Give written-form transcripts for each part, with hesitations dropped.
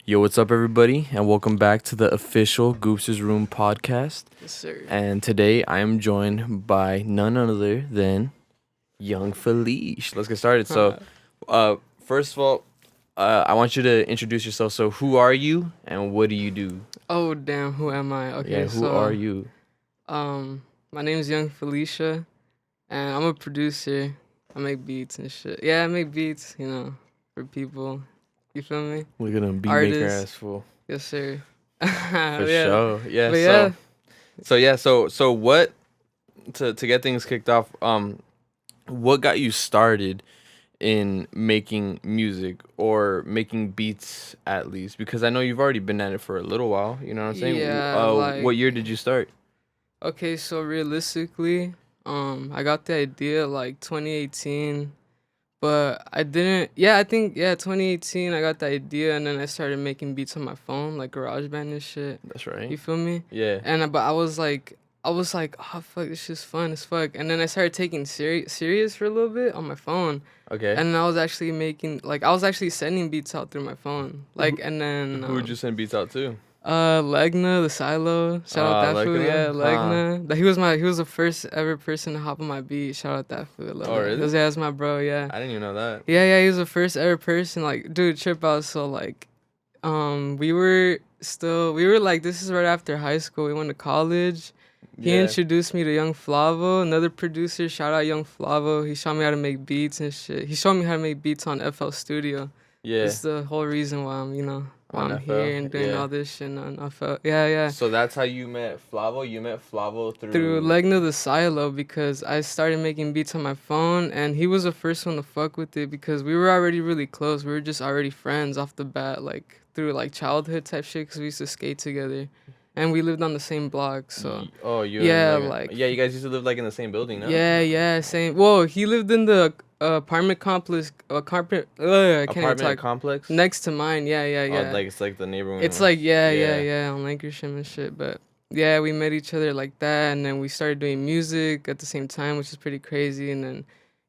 Yo, what's up, everybody, and welcome back to the official Goobster's Room podcast. Yes, sir. And today I am joined by none other than young Felicia. Let's get started. First of all, I want you to introduce yourself. So, who are you, and what do you do? Oh, damn, who am I? Okay, Yeah, who are you? My name is Young Felicia, and I'm a producer. I make beats and shit. Yeah, I make beats, for people. You feel me? We're gonna beat maker Artist. ass fool. Yes, sir. For Yeah. sure. Yeah. But yeah. So what? To get things kicked off. What got you started in making music or making beats at least? Because I know you've already been at it for a little while. You know what I'm saying? Yeah, What year did you start? Okay, so realistically, I got the idea like 2018, but I didn't. Yeah, I think 2018 I got the idea, and then I started making beats on my phone, like Garageband and shit. That's right. You feel me? Yeah. But I was like, oh fuck, this shit's fun as fuck. And then I started taking serious for a little bit on my phone, Okay. and I was actually sending beats out through my phone, like, and then Who would you send beats out to? Legna, the Silo. Shout out that fool. Legna? Yeah, Legna. He was the first ever person to hop on my beat. Shout out that fool. Oh, really? Because that's my bro. Yeah. I didn't even know that. Yeah. He was the first ever person. Like, dude, trip out. So like, we were like, this is right after high school. We went to college. He Yeah. introduced me to Young Flavo, another producer. Shout out Young Flavo. He showed me how to make beats and shit. He showed me how to make beats on FL Studio. Yeah. That's the whole reason why On I'm FL, here and doing yeah. all this shit on FL. Yeah. So that's how you met Flavo? You met Flavo Through Legna the Silo, because I started making beats on my phone, and he was the first one to fuck with it because we were already really close. We were just already friends off the bat, like through like childhood type shit, because we used to skate together, and we lived on the same block. So you yeah, and like yeah, you guys used to live like in the same building, no? yeah, same. Well, he lived in the apartment complex, I can't even Apartment talk. complex? Next to mine, yeah. Oh, like it's like the neighborhood. It's like yeah, on Lancashire and shit. But yeah, we met each other like that, and then we started doing music at the same time, which is pretty crazy. And then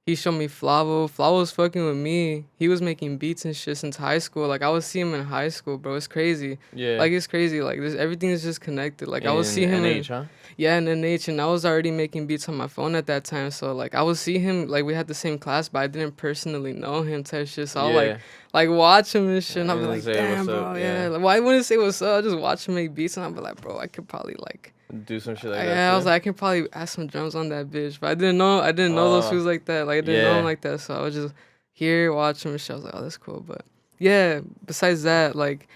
he showed me Flavo. Flavo was fucking with me. He was making beats and shit since high school. Like I would see him in high school, bro. It's crazy. Yeah. Like it's crazy. Like this, everything is just connected. Like I would see him NH, huh? yeah, in NH, and I was already making beats on my phone at that time. So like I would see him, like we had the same class, but I didn't personally know him type shit. So I would like watch him and shit, and I'd be like, say, damn, "What's bro, up?" yeah. Yeah. Like, why wouldn't say what's up? I just watch him make beats, and I'd be like, bro, I could probably like. Do some shit like that. Yeah, I too? was like, I can probably add some drums on that bitch, but I didn't know those fools like that. Like I didn't know him like that, so I was just here watch him and shit. I was like, oh, that's cool. But yeah, besides that, like,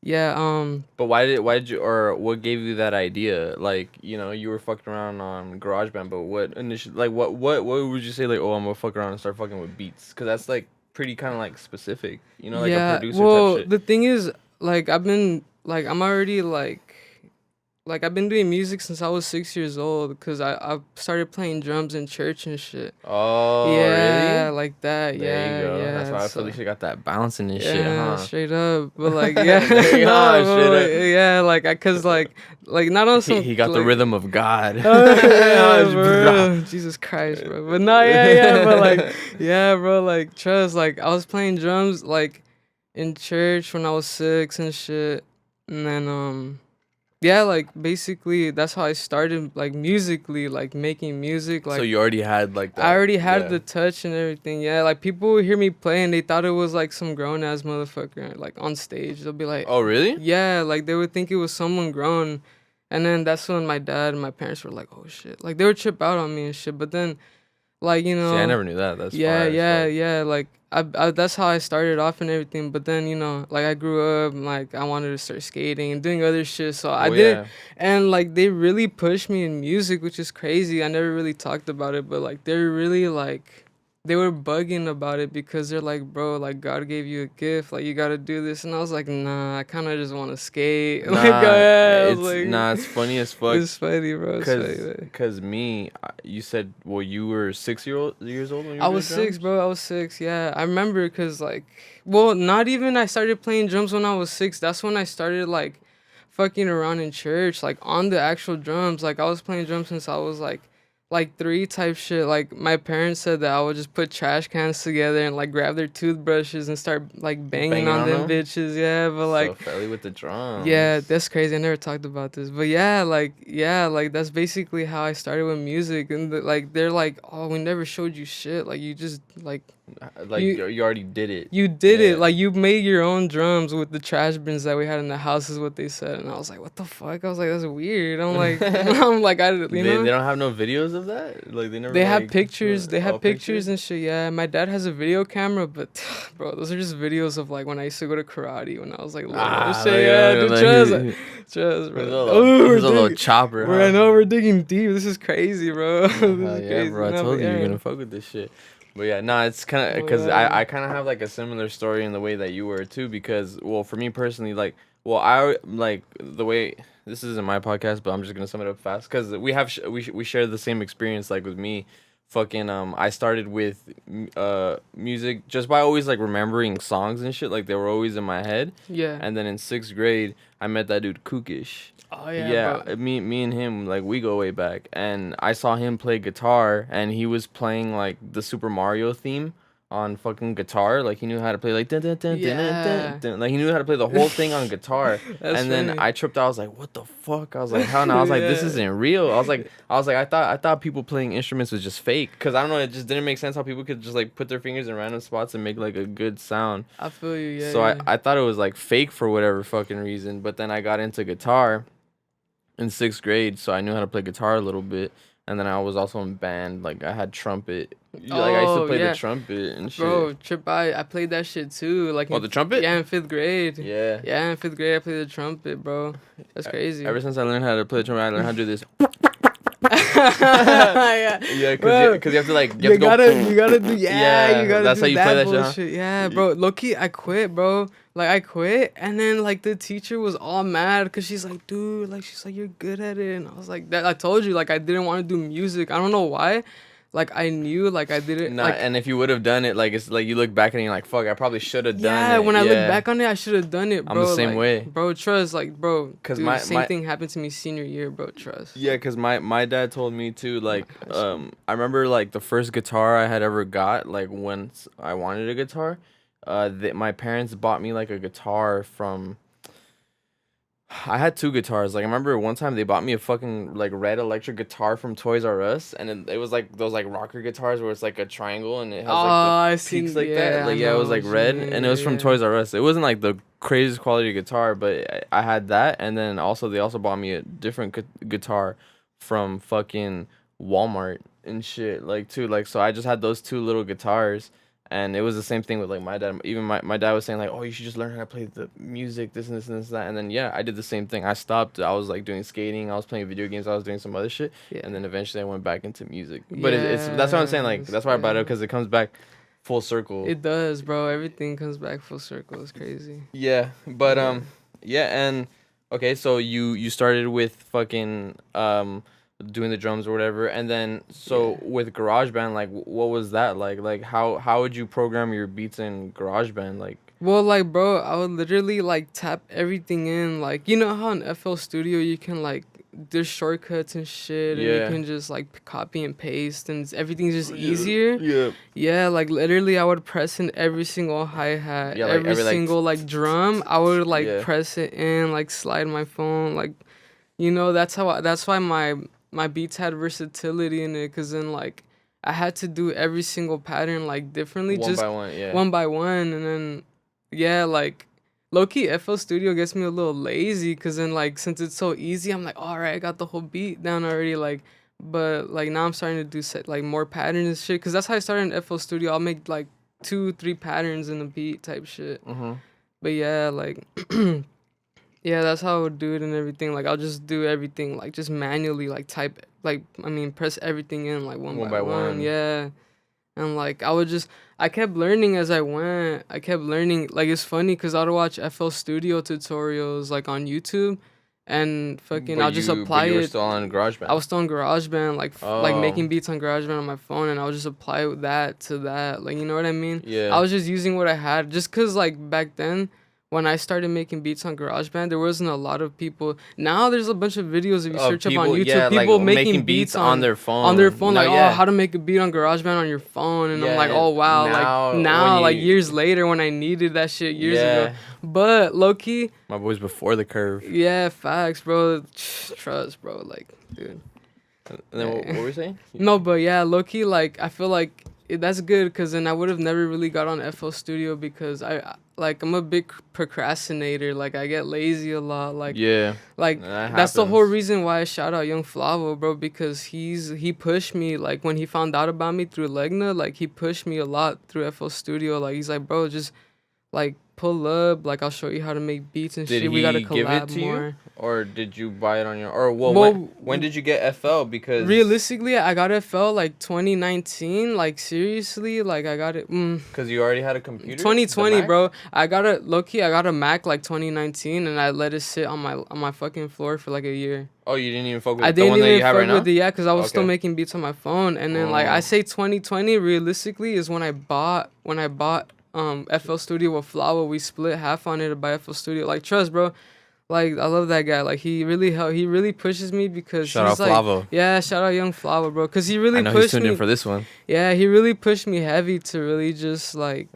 yeah, But why did you, or what gave you that idea? Like, you were fucking around on GarageBand, but what initially, like, what would you say, like, oh, I'm gonna fuck around and start fucking with beats? Because that's like pretty kind of like specific, like yeah. a producer Well, type shit. the thing is, like, I'm already like I've been doing music since I was 6 years old, because I started playing drums in church and shit. Oh, Yeah, really? like that. There you go. Yeah. That's why I feel like you got that bouncing and shit, Yeah, huh? straight up. But like, yeah, There you are, no, straight up. yeah, like, cause like not on some. He got the like, rhythm of God. yeah, bro. Jesus Christ, bro. But no, yeah, but like, yeah, bro, like, trust, like, I was playing drums like in church when I was 6 and shit, and then yeah, like basically that's how I started, like musically, like making music. Like So you already had like that. I already had yeah. the touch and everything. Yeah, like people would hear me play and they thought it was like some grown ass motherfucker like on stage. They'll be like, Oh, really? yeah, like they would think it was someone grown. And then that's when my dad and my parents were like, oh shit, like they would trip out on me and shit. But then, like, See, I never knew that. That's fire as fuck. yeah. Like I that's how I started off and everything. But then like I grew up and, like I wanted to start skating and doing other shit. So I did, and like they really pushed me in music, which is crazy. I never really talked about it, but like they're really like. They were bugging about it because they're like, bro, like God gave you a gift, like you gotta do this, and I was like, nah, I kind of just want to skate. Nah, like, yeah, I was like, it's funny as fuck. It's funny, bro. It's funny. Cause me, you said, well, you were 6 years old when you were I was doing 6, drums? bro. I was 6. Yeah, I remember, cause like, well, not even I started playing drums when I was 6. That's when I started like fucking around in church, like on the actual drums. Like I was playing drums since I was like like 3 type shit. Like my parents said that I would just put trash cans together and like grab their toothbrushes and start like banging on them bitches. Yeah, but like so Felly with the drums. Yeah, that's crazy. I never talked about this, but yeah, like that's basically how I started with music. And like they're like, oh, we never showed you shit. Like you just like you already did it. You did it. Like you made your own drums with the trash bins that we had in the house, is what they said. And I was like, what the fuck? I was like, that's weird. I'm like, I'm like, they don't have no videos of that. Like they never. They have pictures. They have pictures and shit. Yeah, my dad has a video camera, but bro, those are just videos of like when I used to go to karate when I was like little. Trust, bro. Oh, there's a little chopper. Bro, I know we're digging deep. This is crazy, bro. This is crazy. Bro. I told you you're gonna fuck with this shit. But yeah, no, it's kind of because I kind of have like a similar story in the way that you were too. Because well, for me personally, like, well, I like the way this isn't my podcast, but I'm just gonna sum it up fast because we have we share the same experience. Like with me, fucking I started with music just by always like remembering songs and shit. Like they were always in my head. Yeah. And then in 6th grade, I met that dude Kookish. Oh yeah. Yeah, bro. me and him, like we go way back, and I saw him play guitar, and he was playing like the Super Mario theme on fucking guitar. Like he knew how to play like dun, dun, dun, dun, dun, dun. Like he knew how to play the whole thing on guitar. And then funny. I tripped out. I was like, what the fuck? I was like, hell no. I was like, this isn't real. I was like, I thought people playing instruments was just fake, cause I don't know, it just didn't make sense how people could just like put their fingers in random spots and make like a good sound. I feel you. Yeah. So I thought it was like fake for whatever fucking reason. But then I got into guitar in 6th grade, so I knew how to play guitar a little bit, and then I was also in band. Like I had trumpet. Like I used to play the trumpet and shit. Bro, I played that shit too. Like the trumpet? Yeah, in 5th grade. Yeah. Yeah, in 5th grade I played the trumpet, bro. That's crazy. Ever since I learned how to play the trumpet, I learned how to do this. Yeah, because you have to like you gotta do you gotta that's do how you that play that bullshit. shit, huh? Yeah, bro. Low-key, I quit, bro. Like I quit, and then like the teacher was all mad because she's like, dude, like she's like, you're good at it, and I was like, that I told you, like I didn't want to do music. I don't know why. Like I knew, like I didn't. Nah, like, and if you would have done it, like it's like you look back and you're like, fuck, I probably should have done it. Yeah, when I look back on it, I should have done it, bro. I'm the same way, bro. Trust, like, bro. Because the same thing happened to me senior year, bro. Trust. Yeah, because my dad told me too. Like, I remember like the first guitar I had ever got. Like when I wanted a guitar, my parents bought me like a guitar from. I had 2 guitars. Like I remember one time they bought me a fucking like red electric guitar from Toys R Us, and it was like those like rocker guitars where it's like a triangle and it has like the peaks like that. Like it was like red, and it was from Toys R Us. It wasn't like the craziest quality guitar, but I had that, and then they also bought me a different guitar from fucking Walmart and shit like too. Like so I just had those 2 little guitars. And it was the same thing with like my dad. Even my dad was saying like, oh, you should just learn how to play the music, this and this and this and that. And then yeah, I did the same thing. I stopped. I was like doing skating. I was playing video games. I was doing some other shit. Yeah. And then eventually I went back into music. But it's that's what I'm saying. Like that's why I brought it up, because it comes back full circle. It does, bro. Everything comes back full circle. It's crazy. Yeah, but and okay, so you started with fucking doing the drums or whatever, and then with GarageBand, like what was that like how would you program your beats in GarageBand? Like, well, like, bro, I would literally like tap everything in, like, you know how in FL Studio you can like there's shortcuts and shit, and you can just like copy and paste, and everything's just easier. Yeah, like literally I would press in every single hi-hat, like every single like drum. I would like press it in, like slide my phone, like, you know, that's why my beats had versatility in it, because then like I had to do every single pattern like differently, one by one, and then like low-key FL Studio gets me a little lazy, because then like since it's so easy, I'm like, all right, I got the whole beat down already, like, but like now I'm starting to do like more patterns and shit, because that's how I started in FL Studio. I'll make like 2-3 patterns in a beat type shit. But yeah, like yeah, that's how I would do it and everything. Like, I'll just do everything, like, just manually, like, type, like, press everything in, like, one by one. Yeah. And, like, I kept learning as I went. I kept learning. Like, it's funny because I would watch FL Studio tutorials, like, on YouTube. And fucking, I'll just apply it. You were still on GarageBand? I was still on GarageBand, like making beats on GarageBand on my phone, and I would just apply that to that. Like, you know what I mean? Yeah. I was just using what I had. Just because, like, back then, when I started making beats on GarageBand, there wasn't a lot of people. Now there's a bunch of videos if you search up on YouTube, yeah, people like, making beats on their phone. On their phone, No, like, yeah. oh, how to make a beat on GarageBand on your phone. And I'm like, Yeah, oh, wow. now, Like years later when I needed that shit years Yeah. ago. But low-key, My boy's before the curve. yeah, facts, bro. Trust, bro. Like, dude. And then what were we saying? No, but yeah, low-key, like, I feel like that's good because then I would have never really got on FL Studio because I'm a big procrastinator. Like, I get lazy a lot. Like, Yeah. like that's the whole reason why I shout out Young Flavo, bro, because he pushed me. Like, when he found out about me through Legna, like, he pushed me a lot through FL Studio. Like, he's like, bro, just like pull up. Like, I'll show you how to make beats and shit. We gotta collab give it to more. You? Or did you buy it on your... Or, well, when did you get FL? Because... Realistically, I got FL, like, 2019. Like, seriously, like, I got it... Because you already had a computer? 2020, bro. I got a... Low-key, I got a Mac, like, 2019, and I let it sit on my fucking floor for, like, a year. Oh, you didn't even fuck with the one that you have right now? With it, yeah, because I was still making beats on my phone. And then, like, I say 2020, realistically, is when I bought FL Studio with Flava. We split half on it to buy FL Studio. Like, trust, bro. Like, I love that guy. Like, he really pushes me because shout out like, Flavo. Yeah, shout out Young Flavo, bro. Because he really pushed me. I know he's tuned in for this one. Yeah, he really pushed me heavy to really just, like,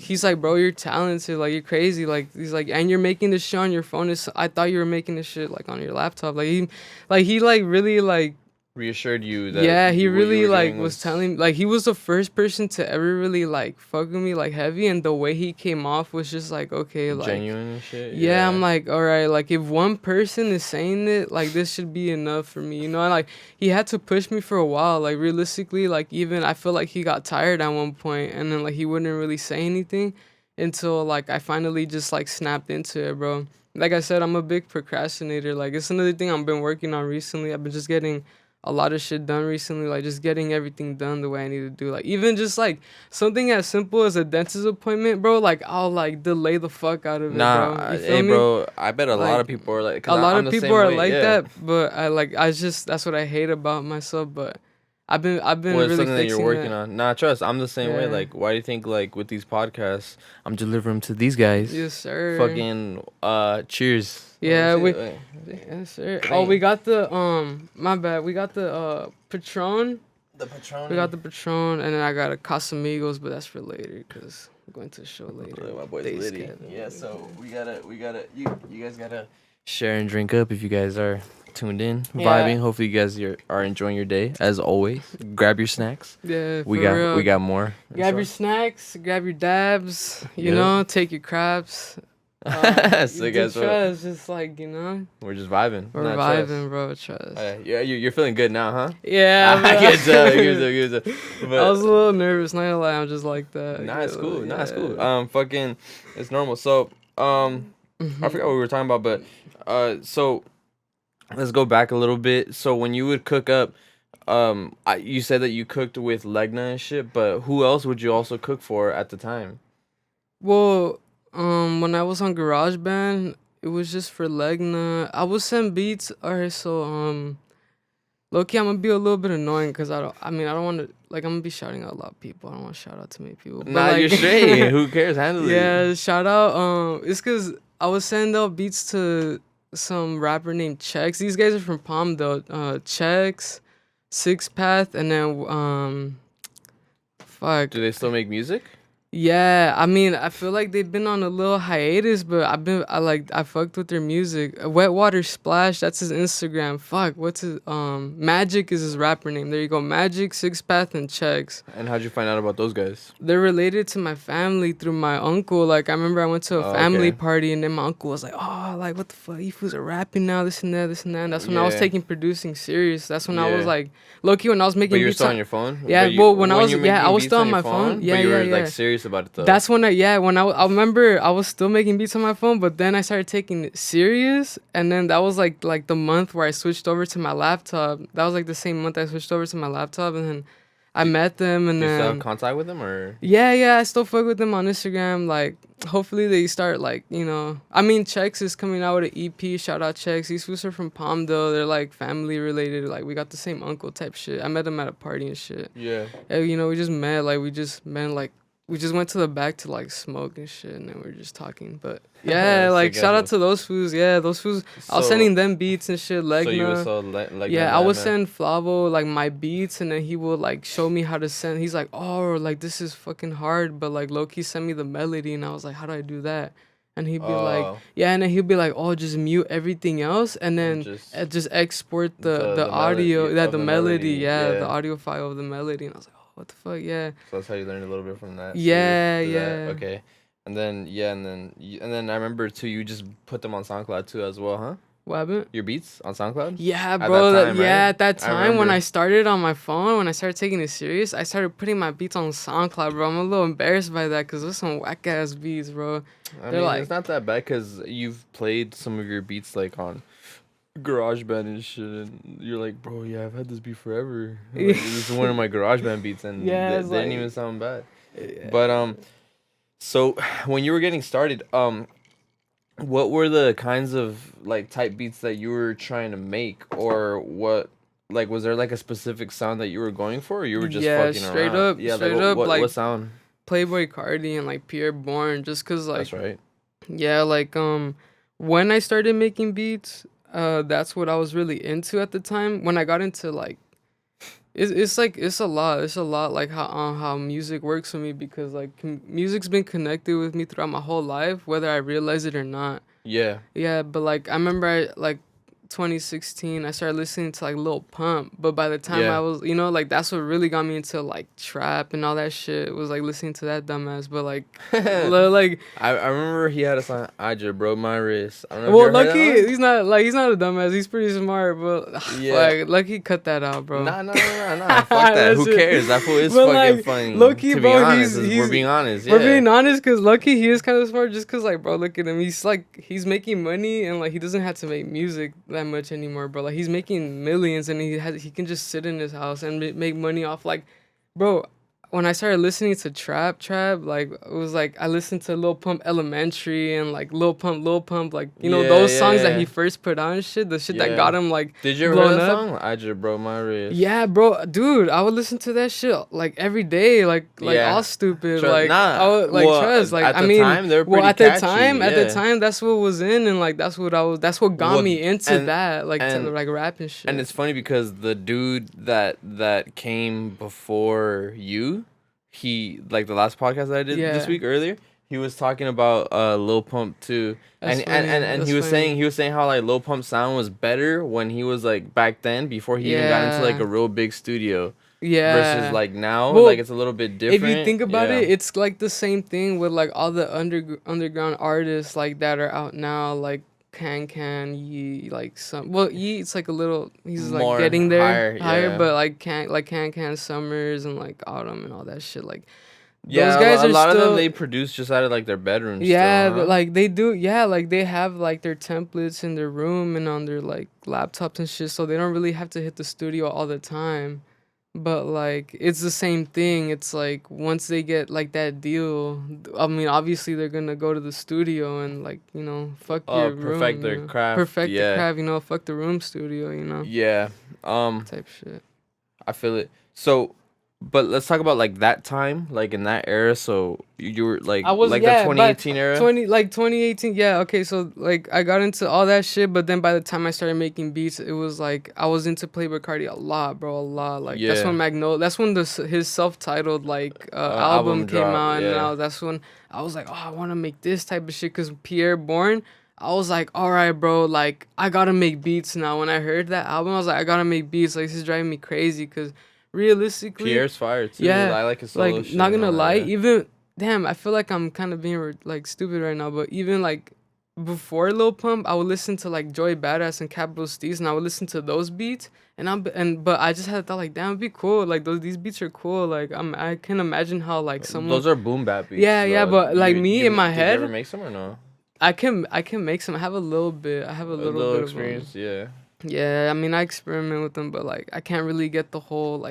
he's like, bro, you're talented. Like, you're crazy. Like, he's like, and you're making this shit on your phone. I thought you were making this shit, like, on your laptop. Like, he really, like, reassured you that yeah, he really like was telling, like, he was the first person to ever really like fuck with me like heavy, and the way he came off was just like, okay, like genuine and shit. Yeah, I'm like, all right, like, if one person is saying it, like, this should be enough for me, you know. And like, he had to push me for a while. Like, realistically, like, even I feel like he got tired at one point, and then like he wouldn't really say anything until like I finally just like snapped into it, bro. Like I said, I'm a big procrastinator. Like, it's another thing I've been working on recently. I've been just getting a lot of shit done recently, like just getting everything done the way I need to do. Like, even just like something as simple as a dentist appointment, bro, like I'll like delay the fuck out of it, bro. You feel me? Bro, I bet a lot of people are like, a lot of people are like that, but I just that's what I hate about myself. But I've been really something that you're working on. Nah, trust, I'm the same way. Like, why do you think, like, with these podcasts, I'm delivering them to these guys? Yes, sir. Fucking cheers. Yeah, yes, sir. Oh, we got the my bad. We got the Patron. The Patron. We got the Patron, and then I got a Casamigos, but that's for later because I'm going to the show later. My boy's Liddy. Yeah, so we gotta. You guys gotta share and drink up if you guys are tuned in, vibing. Hopefully you guys are enjoying your day as always. Grab your snacks. Yeah, we got more. Grab your snacks, grab your dabs. You know, take your craps. So guys, trust, just like, you know, we're just vibing. We're vibing, bro. Trust. Yeah, you're feeling good now, huh? Yeah, I can tell. I was a little nervous. Not gonna lie, I'm just like that. Nah, it's cool. Nah, it's cool. Fucking, it's normal. So, I forgot what we were talking about, but so let's go back a little bit. So when you would cook up, you said that you cooked with Legna and shit, but who else would you also cook for at the time? Well, when I was on GarageBand, it was just for Legna. I would send beats. Alright, so low-key, I'm gonna be a little bit annoying because I don't want to, like, I'm gonna be shouting out a lot of people. I don't want to shout out too many people. But nah, like, you're straight. Who cares? Handle it. Yeah, shout out. It's because I would send out beats to some rapper named Chex. These guys are from Palm though. Chex, Six Path, and then fuck. Do they still make music? Yeah, I mean, I feel like they've been on a little hiatus, but I fucked with their music. Wet Water Splash, that's his Instagram. Fuck, what's his Magic is his rapper name. There you go, Magic, Six Path, and Chex. And how'd you find out about those guys? They're related to my family through my uncle. Like, I remember I went to a family party, and then my uncle was like, "Oh, like, what the fuck? You fools are rapping now, this and that, this and that." And that's when I was taking producing serious. That's when I was like, low-key, when I was making beats. But you're still on your phone? Yeah, when I was still on my phone. Yeah, but you were like serious about it though. That's when I remember I was still making beats on my phone, but then I started taking it serious, and then that was like the month where I switched over to my laptop. That was like the same month I switched over to my laptop, and then I met them, and then... Do you still then... have contact with them, or...? Yeah, I still fuck with them on Instagram. Like, hopefully they start, like, you know... I mean, Chex is coming out with an EP. Shout out Chex. These fools are from Palm, though. They're, like, family related. Like, we got the same uncle type shit. I met them at a party and shit. Yeah. And, you know, we just met, like, we just went to the back to like smoke and shit, and then we were just talking. But yeah, like Sick shout out as to those fools. Yeah, those fools. I was So, sending them beats and shit. so you would Legna. sell like Yeah, that, I would man. send Flavo like my beats, and then he would like show me how to send. He's like, oh, like this is fucking hard, but like Loki sent me the melody, and I was like, how do I do that? And he'd be like, yeah, and then he'd be like, oh, just mute everything else, and then just export the audio, the melody, yeah, the audio file of the melody, and I was like, oh, what the fuck, yeah. So that's how you learned a little bit from that. Yeah, so yeah. Okay, and then I remember too. You just put them on SoundCloud too as well, huh? What happened? Your beats on SoundCloud? Yeah, bro. At that time, right? At that time when I started on my phone, when I started taking it serious, I started putting my beats on SoundCloud, bro. I'm a little embarrassed by that because there's some whack ass beats, bro. I mean, like, it's not that bad because you've played some of your beats like on Garageband and shit, and you're like, bro, yeah, I've had this beat forever. Like, this is one of my Garageband beats, and they didn't even sound bad. Yeah. But so when you were getting started, what were the kinds of like type beats that you were trying to make, or what? Like, was there like a specific sound that you were going for, or you were just fucking straight around? Up, what sound? Playboy Cardi and like Pierre Bourne, just cause like. That's right. Yeah, like when I started making beats, that's what I was really into at the time. When I got into like, it's a lot like how music works for me, because like music's been connected with me throughout my whole life, whether I realize it or not. Yeah. Yeah, but like I remember like 2016 I started listening to like Lil Pump, but by the time I was, like that's what really got me into like trap and all that shit, was like listening to that dumbass. But like like I remember he had a song, I just broke my wrist. I don't know. Well, Lucky, he's not a dumbass, he's pretty smart, but like Lucky, cut that out, bro. Nah, fuck that. Who cares? That fool is fucking like, funny. Lucky, to bro, be honest, we're being honest. We're being honest, because Lucky, he is kind of smart, just because like, bro, look at him, he's making money, and like he doesn't have to make music that much anymore, bro. Like he's making millions, and he can just sit in his house and make money off, like, bro. When I started listening to trap, like it was like I listened to Lil Pump Elementary and like Lil Pump, like those songs that he first put on and shit, the shit that got him like. Did you ever hear that song? I just broke my wrist. Yeah, bro, dude, I would listen to that shit like every day, like all stupid, I would like trust, like at the time, they were pretty at catchy, at the time, that's what was in, and like that's what got me into that, like to like rap and shit. And it's funny because the dude that came before you, he, like the last podcast that I did this week earlier, he was talking about Lil Pump too. And he was saying how like Lil Pump's sound was better when he was like back then, before he even got into like a real big studio. Yeah. Versus like now, like it's a little bit different. If you think about it, it's like the same thing with like all the underground artists like that are out now, like Can Yee, like some. Well, Yee, it's like a little. He's like more getting there higher, but like Can Summers and like Autumn and all that shit. Like those guys a lot of them they produce just out of like their bedrooms. Yeah, still, huh? Like they do. Yeah, like they have like their templates in their room and on their like laptops and shit, so they don't really have to hit the studio all the time. But like it's the same thing. It's like once they get like that deal, I mean, obviously they're gonna go to the studio and like fuck your room, perfect their craft, the craft, fuck the room studio, type shit. I feel it. So, but let's talk about like that time, like in that era. So you were like, the 2018 era, 2018. Yeah, okay. So like I got into all that shit, but then by the time I started making beats, it was like I was into Playboy Cardi a lot, bro, a lot. Like that's when that's when his self-titled like album came out, and that's when I was like, oh, I want to make this type of shit, because Pierre Bourne. I was like, all right, bro, like I gotta make beats now. When I heard that album, I was like, I gotta make beats. Like this is driving me crazy, because realistically, Pierre's fire too. Yeah, I like his solo like shit. Not gonna lie, even damn, I feel like I'm kind of being like stupid right now, but even like before Lil Pump, I would listen to like Joey Badass and Capital Steez, and I would listen to those beats, but I just had thought like, damn, it'd be cool. Like these beats are cool. Like I can imagine how like someone. Those are boom bap beats. Yeah, but like in my head. Did you ever make some or no? I can make some. I have a little bit. I have a little bit experience. Yeah. Yeah, I mean, I experiment with them, but like I can't really get the whole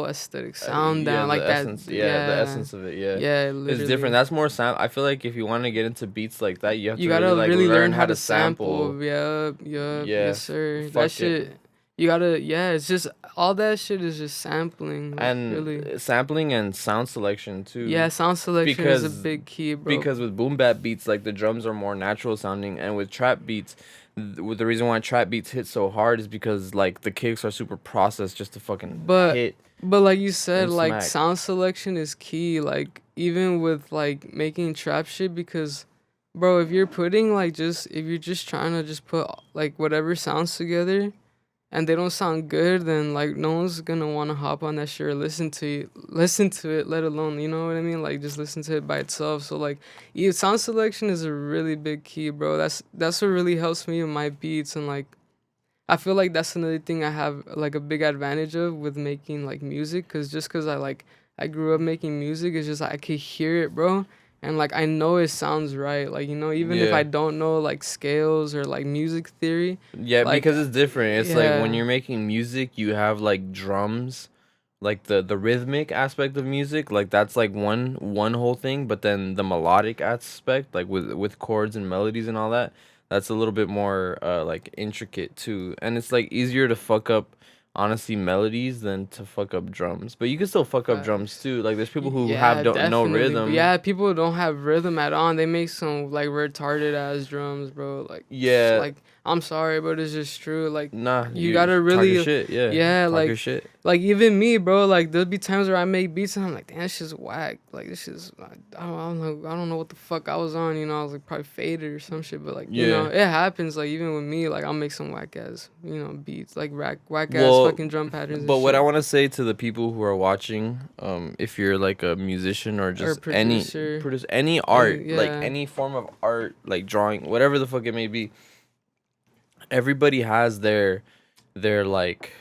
aesthetic sound down like that. Essence, the essence of it. Yeah. Yeah, literally. It's different. That's more sound. I feel like if you want to get into beats like that, you have to gotta really learn how to sample. Yeah, yes sir. Fuck that shit. You gotta, yeah, it's just all that shit is just sampling, like And really. sampling and sound selection too. Yeah, sound selection is a Because big key, bro. because with boom bap beats, like the drums are more natural sounding, and with trap beats, with the reason why trap beats hit so hard is because like the kicks are super processed just to fucking But hit but like you said, and like smack. sound selection is key, like even with like making trap shit because bro, if you're putting like just if you're just trying to just put like whatever sounds together and they don't sound good, then like no one's gonna want to hop on that shit or listen to it, let alone, you know what I mean, like just listen to it by itself. So like sound selection is a really big key, bro. That's what really helps me with my beats. And like I feel like that's another thing I have like a big advantage of with making like music, cause just cause I grew up making music, it's just I could hear it, bro, and like I know it sounds right. Like you know, even if I Yeah. don't know like scales or like music theory, Yeah, like because it's different. It's like when yeah, you're making music, you have like drums, like the rhythmic aspect of music, like that's like one whole thing, but then the melodic aspect, like with chords and melodies and all that, that's a little bit more like intricate too. And it's like easier to fuck up honestly melodies than to fuck up drums. But you can still fuck up drums facts. too. Like there's people who have Yeah, don't no definitely. But rhythm. yeah, people don't have rhythm at all. And they make some like retarded ass drums, bro. Like, Yeah, like I'm sorry, but it's just true. Like, nah, you you gotta talk your really, shit, yeah. yeah, Talk your shit. like even me, bro. Like, there'll be times where I make beats and I'm like, damn, this shit's whack. Like, this is, I don't know what the fuck I was on. You know, I was like probably faded or some shit. But like, you know, Yeah. it happens. Like even with me, like I'll make some whack ass, you know, beats, like whack ass Well, fucking drum patterns and but what I shit. want to say to the people who are watching, if you're like a musician or Or just any producer. produce any Any, art, like yeah. any form of art, like drawing, whatever the fuck it may be, everybody has their like,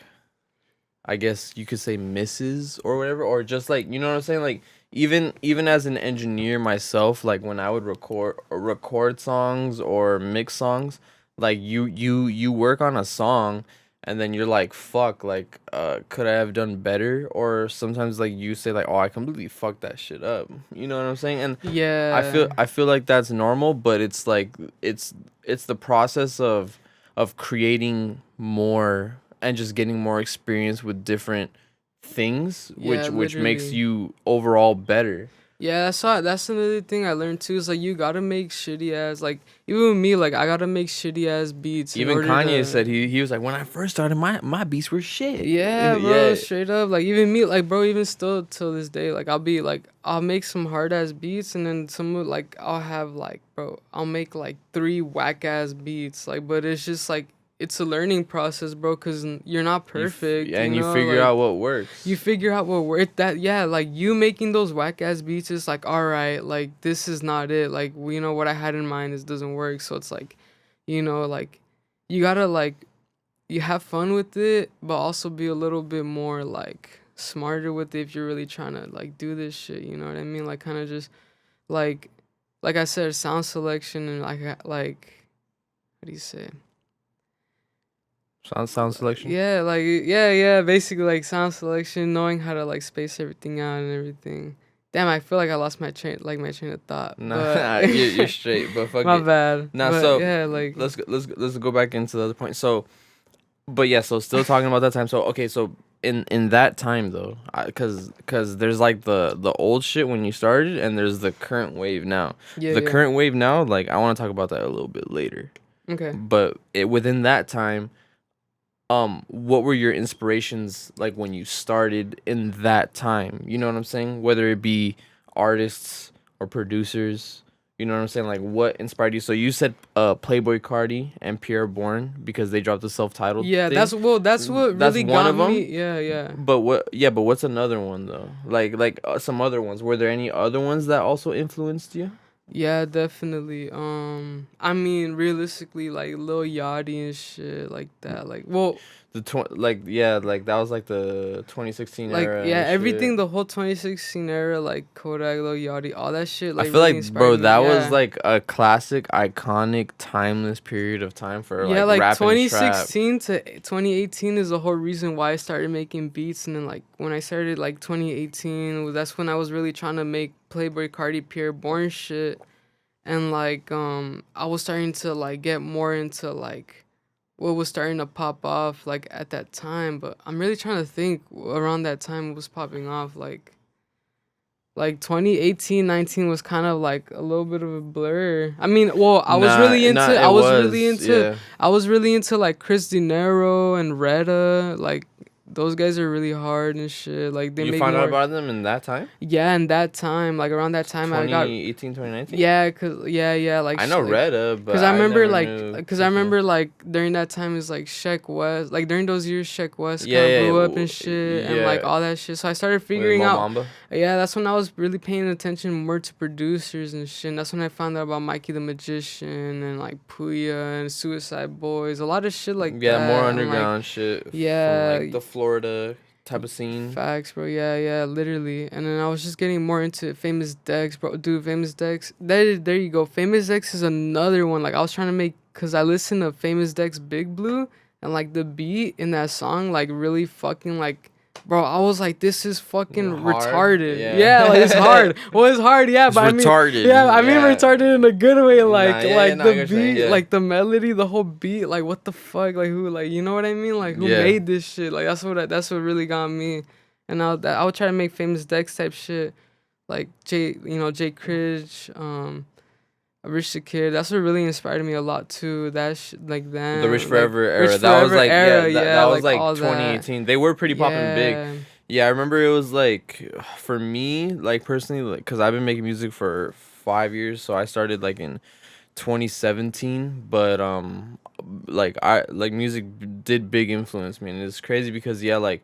I guess you could say misses or whatever, or just like, you know what I'm saying, like even as an engineer myself, like when I would record songs or mix songs, like you work on a song and then you're like, fuck, like could I have done better? Or sometimes like you say like, oh, I completely fucked that shit up, you know what I'm saying? And Yeah. I feel like that's normal, but it's like it's the process of creating more and just getting more experience with different things, Yeah, which makes literally. you overall better. Yeah, that's another thing I learned too. Is like you gotta make shitty ass like even with me, like I gotta make shitty ass beats in Even order Kanye said to. he was like, when I first started, my beats were shit. Yeah, bro, Yeah, straight up. Like even me, like bro, even still till this day, like I'll be like I'll make some hard ass beats and then some like I'll have like bro, I'll make like three whack ass beats. Like, but it's just like it's a learning process, bro, because you're not perfect, you and you know, figure like. out what works. You figure out what work that yeah, like you making those whack ass beats is like all right, like this is not it. Like you know what I had in mind is doesn't work. So it's like, you know, like you gotta like you have fun with it, but also be a little bit more like smarter with it if you're really trying to like do this shit. You know what I mean? Like kind of just like like I said, sound selection and like what do you say? Sound selection. Yeah, like yeah, basically like sound selection, knowing how to like space everything out and everything. Damn, I feel like I lost my train of thought, but Nah, you're straight, but fuck my it. bad. Nah, But so yeah, like let's go back into the other point. So, but yeah, so still talking about that time. So okay, so in that time though, cause there's like the old shit when you started, and there's the current wave now. yeah, The yeah. current wave now, like I want to talk about that a little bit later. Okay. But within that time, what were your inspirations like when you started in that time? You know what I'm saying? Whether it be artists or producers, you know what I'm saying? Like what inspired you? So you said Playboy Cardi and Pierre Bourne because they dropped the self-titled Yeah, thing. that's what That's really one got of me. them. Yeah, yeah. But what? Yeah, but what's another one though? Like some other ones. Were there any other ones that also influenced you? Yeah, definitely. I mean, realistically, like Lil Yachty and shit like that. Like, well, Like yeah, like that was like the 2016 like era yeah, and everything shit. the whole 2016 era, like Kodak, Lil Yachty, all that shit, I like feel really like, inspired bro, me. that was Yeah. like a classic, iconic, timeless period of time for Yeah, like like rap and trap. 2016 to 2018 is the whole reason why I started making beats. And then, like, when I started, like, 2018, that's when I was really trying to make Playboy Cardi Pierre Bourne shit. And, like, I was starting to, like, get more into, like, what was starting to pop off like at that time, but I'm really trying to think around that time what was popping off like 2018, 19 was kind of like a little bit of a blur. I mean, well, I was really into Nah, I it was was, really into yeah. I was really into like Chris De Niro and Retta. Like those guys are really hard and shit. Like they You make found out more. about them in that time? Yeah, in that time, like around that time, I got 2018, 2019? yeah, yeah, like I know like Retta, but cause I I remember never like, knew cause I Chris Jenner. remember like during that time is like Sheck West, like during those years Sheck West Yeah, kind of yeah, blew up and shit, and like yeah. all that shit. So I started With figuring Mo out, Mamba. yeah, that's when I was really paying attention more to producers and shit. And that's when I found out about Mikey the Magician and like Puya and Suicide Boys, a lot of shit like Yeah, more that, and like underground shit from yeah, like the Florida type of scene. facts, bro. Yeah, yeah, literally. And then I was just getting more into Famous Dex, bro. Dude, Famous Dex. There you go. Famous Dex is another one. Like I was trying to make, cause I listened to Famous Dex Big Blue, and like the beat in that song, like really fucking like, bro. I was like, this is fucking Hard, retarded. yeah. Yeah, like it's hard. Well, it's hard. Yeah, It's but I mean, retarded. yeah, I mean Yeah. retarded in a good way. Nah, yeah, Like nah, I the get what you're saying, beat, yeah. like the melody, the whole beat. Like what the fuck? Like who? Like you know what I mean? Like who Yeah. made this shit? Like that's what really got me. And I would try to make Famous Dex type shit, like Jay Cridge, Rich the Kid. That's what really inspired me a lot too. Like that. The Rich like, Forever era. Rich That was Forever like era, that was like like all 2018. They were pretty popping big. Yeah. Yeah, I remember it was like for me, like personally, like cuz I've been making music for 5 years, so I started like in 2017, but like I like music did big influence me, and it's crazy because yeah, like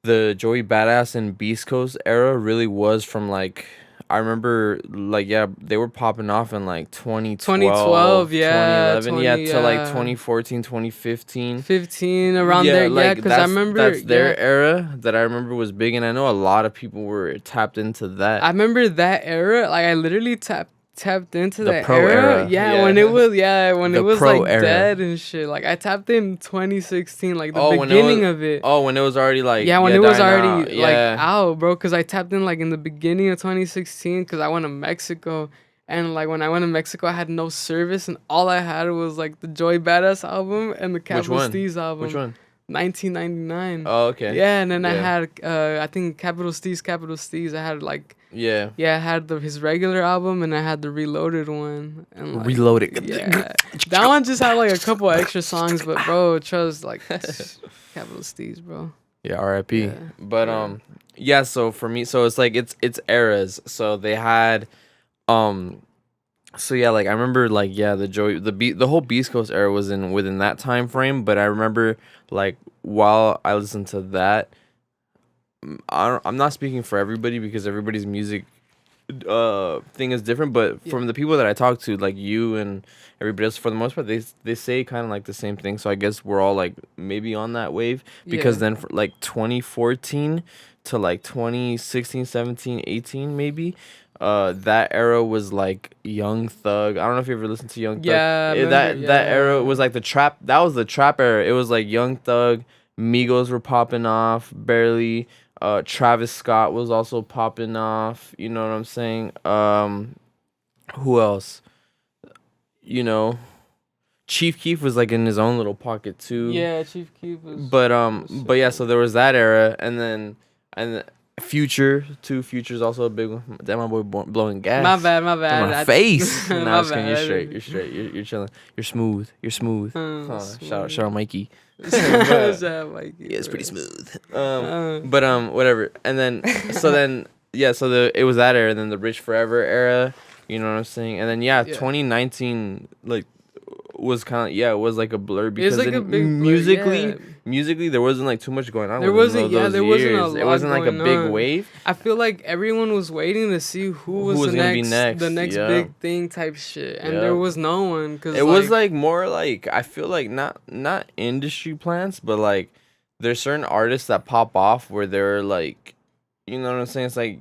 the Joey Badass and Beast Coast era really was from like I remember like yeah they were popping off in like 2012, 2012 yeah, 2011 yeah 20, to like yeah. 2014 2015 15 around yeah there, yeah, like because I remember, that's their yeah. era that I remember was big, and I know a lot of people were tapped into I that. remember that era. Like I literally tapped into The that pro era. era, Yeah, when it yeah. was when it The was pro like era. dead and shit. Like I tapped in 2016, like the Oh, when it beginning was of it. oh when it was already like Yeah, when it was dying already out. like Yeah. out, bro. Cause I tapped in like in the beginning of 2016, cause I went to Mexico, and like when I went to Mexico, I had no service, and all I had was like the Joy Badass album and the Which Capital one? Steez album. Which one? 1999. Oh, okay. Yeah, and then I Yeah. had I think Capital Steez. I had like Yeah. I had his regular album, and I had the Reloaded one, and like Reloaded. yeah, that one just had like a couple extra songs, but bro, trust like Capital Steez, bro. Yeah, R.I.P. Yeah. But Yeah. yeah. So for me, so it's like it's eras. So they had, so yeah, like I remember, like yeah, the whole Beast Coast era was within that time frame. But I remember, like while I listened to that, I'm not speaking for everybody because everybody's music thing is different, but Yeah. from the people that I talk to, like you and everybody else, for the most part, they say kind of like the same thing. So I guess we're all like maybe on that wave, because Yeah. then for like 2014 to like 2016, 17, 18 maybe, that era was like Young Thug. I don't know if you ever listened to Young Thug. Yeah, I That remember, that era yeah. was like the trap. That was the trap era. It was like Young Thug, Migos were popping off barely. Travis Scott was also popping off. You know what I'm saying? Who else? You know, Chief Keef was like in his own little pocket too. Yeah, Chief Keef was. But yeah, so there was that era, and then Future too. Future's also a big one. That my boy blowing gas. My bad. To my face. My Nah, just kidding. bad, You're I straight. didn't- You're straight. You're chilling. You're smooth. You're smooth. Shout out Mikey. Shout out Mikey, Yeah, it's pretty bro. smooth. Whatever. And then it was that era, and then the Rich Forever era. You know what I'm saying? And then yeah. 2019 like was kind of it was like a blur because like a then big blur, musically there wasn't like too much going on. There within wasn't- those there wasn't a years. It lot wasn't like a going big on. wave. I feel like everyone was waiting to see who was was the gonna be next, next, the next yeah. big thing type shit, and Yeah. there was no one. Cause It was like more like I feel like not industry plants, but like there's certain artists that pop off where they're like, you know what I'm saying? It's like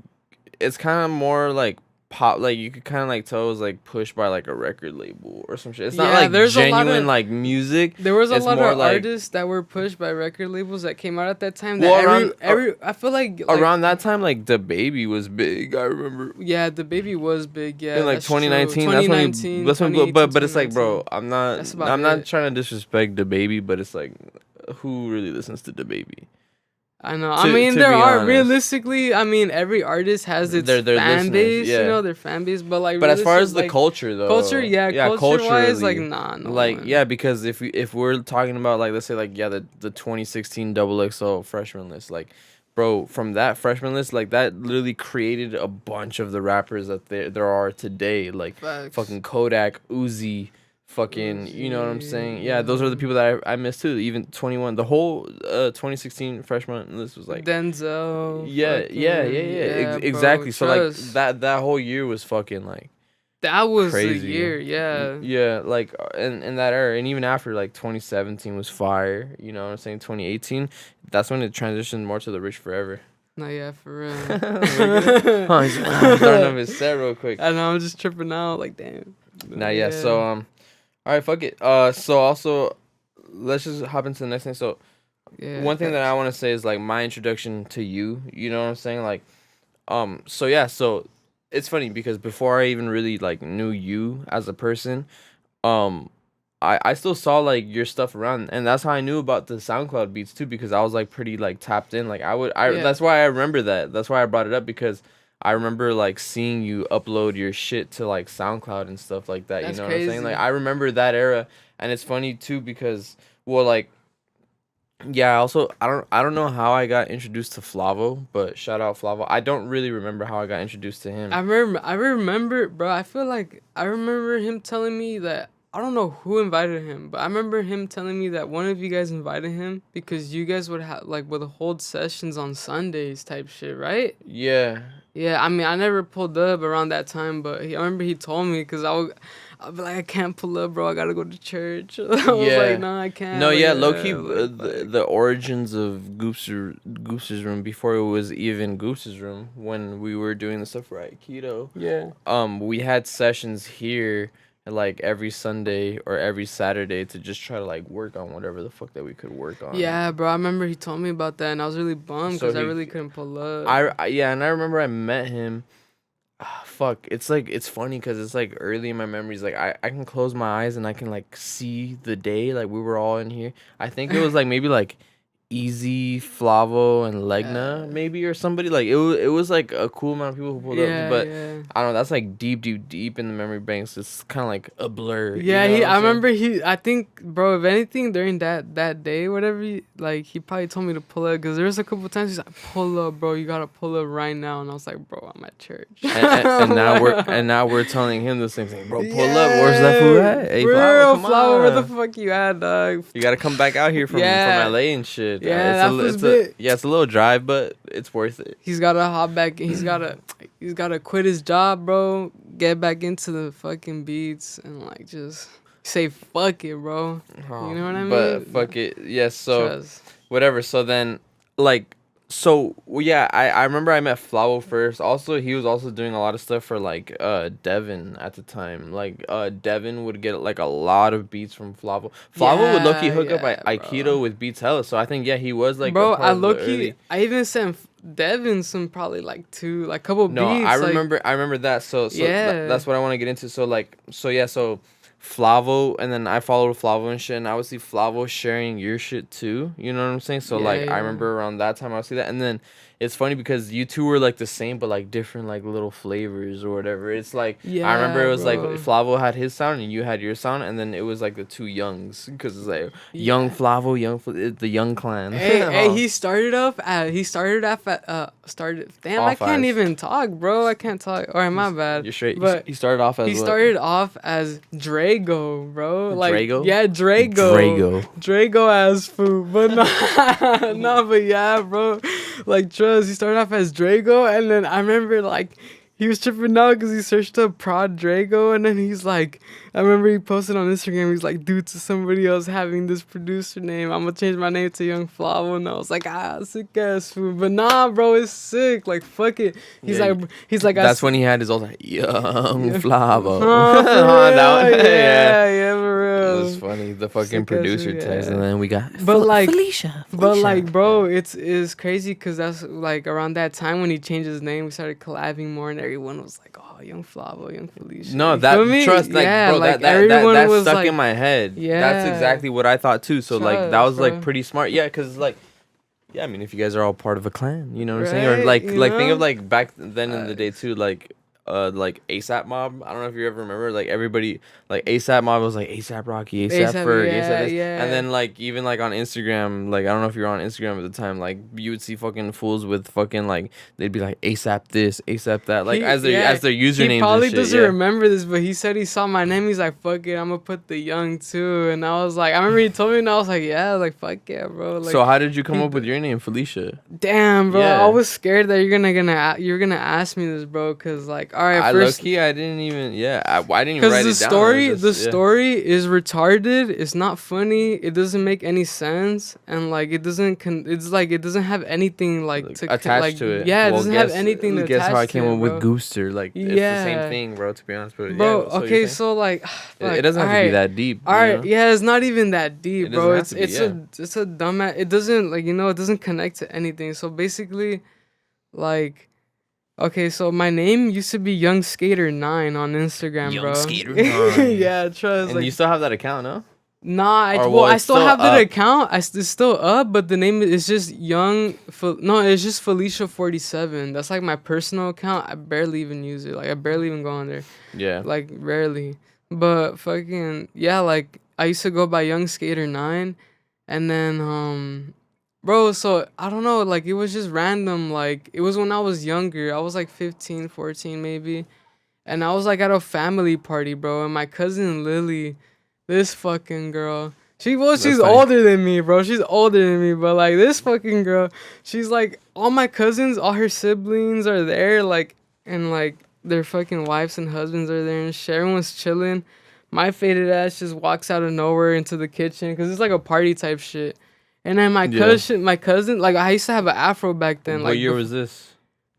it's kind of more like pop, like you could kind of like tell it was like pushed by like a record label or some shit. It's not Yeah, like there's a lot genuine of- like music. There was a It's lot more of like- artists that were pushed by record labels that came out at that time. Well, That around- every I feel like Around that time, like the Baby was big. I remember. yeah, the Baby was big. Yeah, In like that's true. 2019, that's when he, that's when, 2018, but it's like, bro, 2019. That's about I'm not it. trying to disrespect the Baby, but it's like, who really listens to the Baby? I know. To- I mean, to there be are honest. realistically. I mean, every artist has its Their fan listeners, base. yeah. You know, their fan base. But like, But as far as realistic, the like, culture, though, culture wise, like culturally, nah, no like one. yeah, because if we're talking about like let's say like the 2016 XXL freshman list, like bro, from that freshman list, like that literally created a bunch of the rappers that there are today, like Facts. fucking Kodak, Uzi, fucking, you know what I'm saying? Yeah, those are the people that I miss too. Even 21, the whole 2016 freshman list was like Denzel. yeah, fucking- exactly. bro, So like trust. that whole year was fucking like. That was Crazy. the year, yeah. Yeah, like in that era, and even after like 2017 was fire. You know what I'm saying? 2018, that's when it transitioned more to the Rich Forever. No, yeah, for real. Huh, he's throwing up his set real quick. I know, I'm just tripping out, like, damn. Nah, yeah. So all right, fuck it. So also, let's just hop into the next thing. So yeah, one thing that I want to say is like my introduction to you. You know what I'm saying? Like, so yeah, so it's funny because before I even really like knew you as a person, I still saw like your stuff around, and that's how I knew about the SoundCloud beats too, because I was like pretty like tapped in. Like Yeah. that's why I remember that. That's why I brought it up, because I remember like seeing you upload your shit to like SoundCloud and stuff like that. That's you know what I'm saying? crazy. Like I remember that era, and it's funny too because well like. Yeah, also I don't know how I got introduced to Flavo, but shout out Flavo. I don't really remember how I got introduced to him. I remember, bro. I feel like I remember him telling me that I don't know who invited him, but I remember him telling me that one of you guys invited him because you guys would would hold sessions on Sundays type shit, right? Yeah. Yeah, I mean, I never pulled up around that time, but I remember he told me because I'd be like, I can't pull up, bro. I gotta go to church. I was like, no, I can't. No, Like, yeah, low key, like, the origins of Goobster's room before it was even Goobster's room, when we were doing the stuff for Aikido. yeah. We had sessions here like every Sunday or every Saturday to just try to like work on whatever the fuck that we could work on. Yeah, bro. I remember he told me about that, and I was really bummed So because I he- really couldn't pull up. Yeah, and I remember I met him. Fuck, it's like it's funny because it's like early in my memories. Like I can close my eyes and I can like see the day. Like we were all in here. I think it was like maybe like Easy, Flavo, and Legna, Yeah. maybe, or somebody. Like it was like a cool amount of people who pulled yeah, up. But yeah. I don't know. That's like deep in the memory banks. It's kind of like a blur. you Yeah, know what I I'm saying? remember I think, bro, if anything, during that day, whatever, like, he probably told me to pull up, because there was a couple times he's like, pull up, bro, you gotta pull up right now, and I was like, bro, I'm at church. And now we're telling him the same thing, bro. Pull up. Where's that fool at? Hey, Real Flavo, come Flower, on. where the fuck you at, dog? You gotta come back out here from Yeah. LA and shit. Yeah, it's that a, was it's big. it's a little drive, but it's worth it. He's gotta hop back, he's gotta quit his job, bro, get back into the fucking beats, and, like, just say fuck it, bro. You know what I mean? But fuck it. Yes, so Trust. whatever. So then, like, so well, yeah, I remember I met Flavo first. Also, he was also doing a lot of stuff for like Devin at the time. Like Devin would get like a lot of beats from Flavo. Flavo would low key hook up Yeah, Aikido bro. with beats hella. So I think yeah, he was like Bro, a part I of the low key, early- I even sent Devin some probably like couple No, beats. I like- remember that. So Yeah. that's what I want to get into. So Flavo, and then I followed Flavo and shit, and I would see Flavo sharing your shit too. You know what I'm saying? So Yeah, like yeah. I remember around that time I would see that, and then it's funny because you two were like the same but like different like little flavors or whatever. It's like I remember it was bro. like Flavo had his sound and you had your sound, and then it was like the two youngs because it's like young Yeah. Flavo, the young clan. Hey, he started off at damn, I Off can't as- even talk, bro. I can't talk. All right, my bad. You're straight. But He started off as he what? started off as Drago, bro. Like Drago? Yeah, Drago as food. But no, no, but yeah, bro. Like trust, he started off as Drago, and then I remember like he was tripping out because he searched up Prod Drago, and then he's like, I remember he posted on Instagram, he's like, due to somebody else having this producer name, I'm gonna change my name to Young Flavo. And I was like, sick ass food. But nah, bro, it's sick. Like, fuck it. He's like, that's when he had his old like, Young Flavo. Yeah, for real. It was funny. The fucking producer text, and then we got Felicia. But like, bro, it's crazy because that's like around that time when he changed his name, we started collabing more, and everyone was like, "Oh, Young Flavo, Young Felicia." No, you that trust, like, yeah, bro, like, that was stuck like, in my head. Yeah, that's exactly what I thought too. So like, that was bro. like pretty smart. Yeah, because like, yeah, I mean, if you guys are all part of a clan, you know what I'm saying, or Right, like think of like back then in the day too, like ASAP Mob. I don't know if you ever remember, like everybody, like ASAP Mob was like ASAP Rocky, ASAP Ferg, ASAP this. And then like even like on Instagram, like I don't know if you were on Instagram at the time, like you would see fucking fools with fucking like they'd be like ASAP this, ASAP that, like as their usernames. He probably and shit, doesn't remember this, but he said he saw my name. He's like, "Fuck it, I'm gonna put the Young too." And I was like, I remember he told me, and I was like, "Yeah, like fuck yeah, bro." Like, so how did you come up with your name, Felicia? Damn, bro, Yeah. I was scared that you're gonna ask me this, bro, cause like, all right, first. I didn't even. Yeah, I didn't even write it down. Because the story is retarded. It's not funny. It doesn't make any sense, and like it doesn't. It's like it doesn't have anything like to attach to it. Yeah, it doesn't have anything to attach to it. Guess how I came up with Goobster? Like it's the same thing, bro. To be honest, but bro. Yeah, okay, so like, it doesn't have to be that deep. All right, yeah, it's not even that deep, bro. It's a dumb. It doesn't like it doesn't connect to anything. So basically, like. Okay, so my name used to be Young Skater 9 on Instagram, bro. Young Skater 9. Yeah, trust. And you still have that account, no? Nah, I still have that account. It's still up, but the name is just it's just Felicia 47. That's like my personal account. I barely even use it. Like I barely even go on there. Yeah. Like rarely. But fucking yeah, like I used to go by Young Skater 9, and then bro, so I don't know, like it was just random. Like it was when I was younger. I was like 15, 14 maybe. And I was like at a family party, bro, and my cousin Lily, this fucking girl, she's older than me, bro. She's older than me, but like this fucking girl, she's like all my cousins, all her siblings are there, like, and like their fucking wives and husbands are there and shit. Everyone's chilling. My faded ass just walks out of nowhere into the kitchen because it's like a party type shit. And then my cousin, like I used to have an afro back then. What year was this?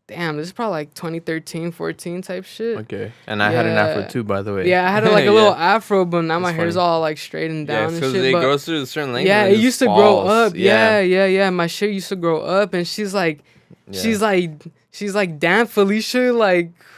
Damn, this is probably like 2013, 14 type shit. Okay. And I had an afro too, by the way. Yeah, I had like a little afro, but now my hair's all like straightened down and shit. because it grows through a certain length. Yeah, it used to grow up. Yeah. My shit used to grow up, and she's like, damn, Felicia,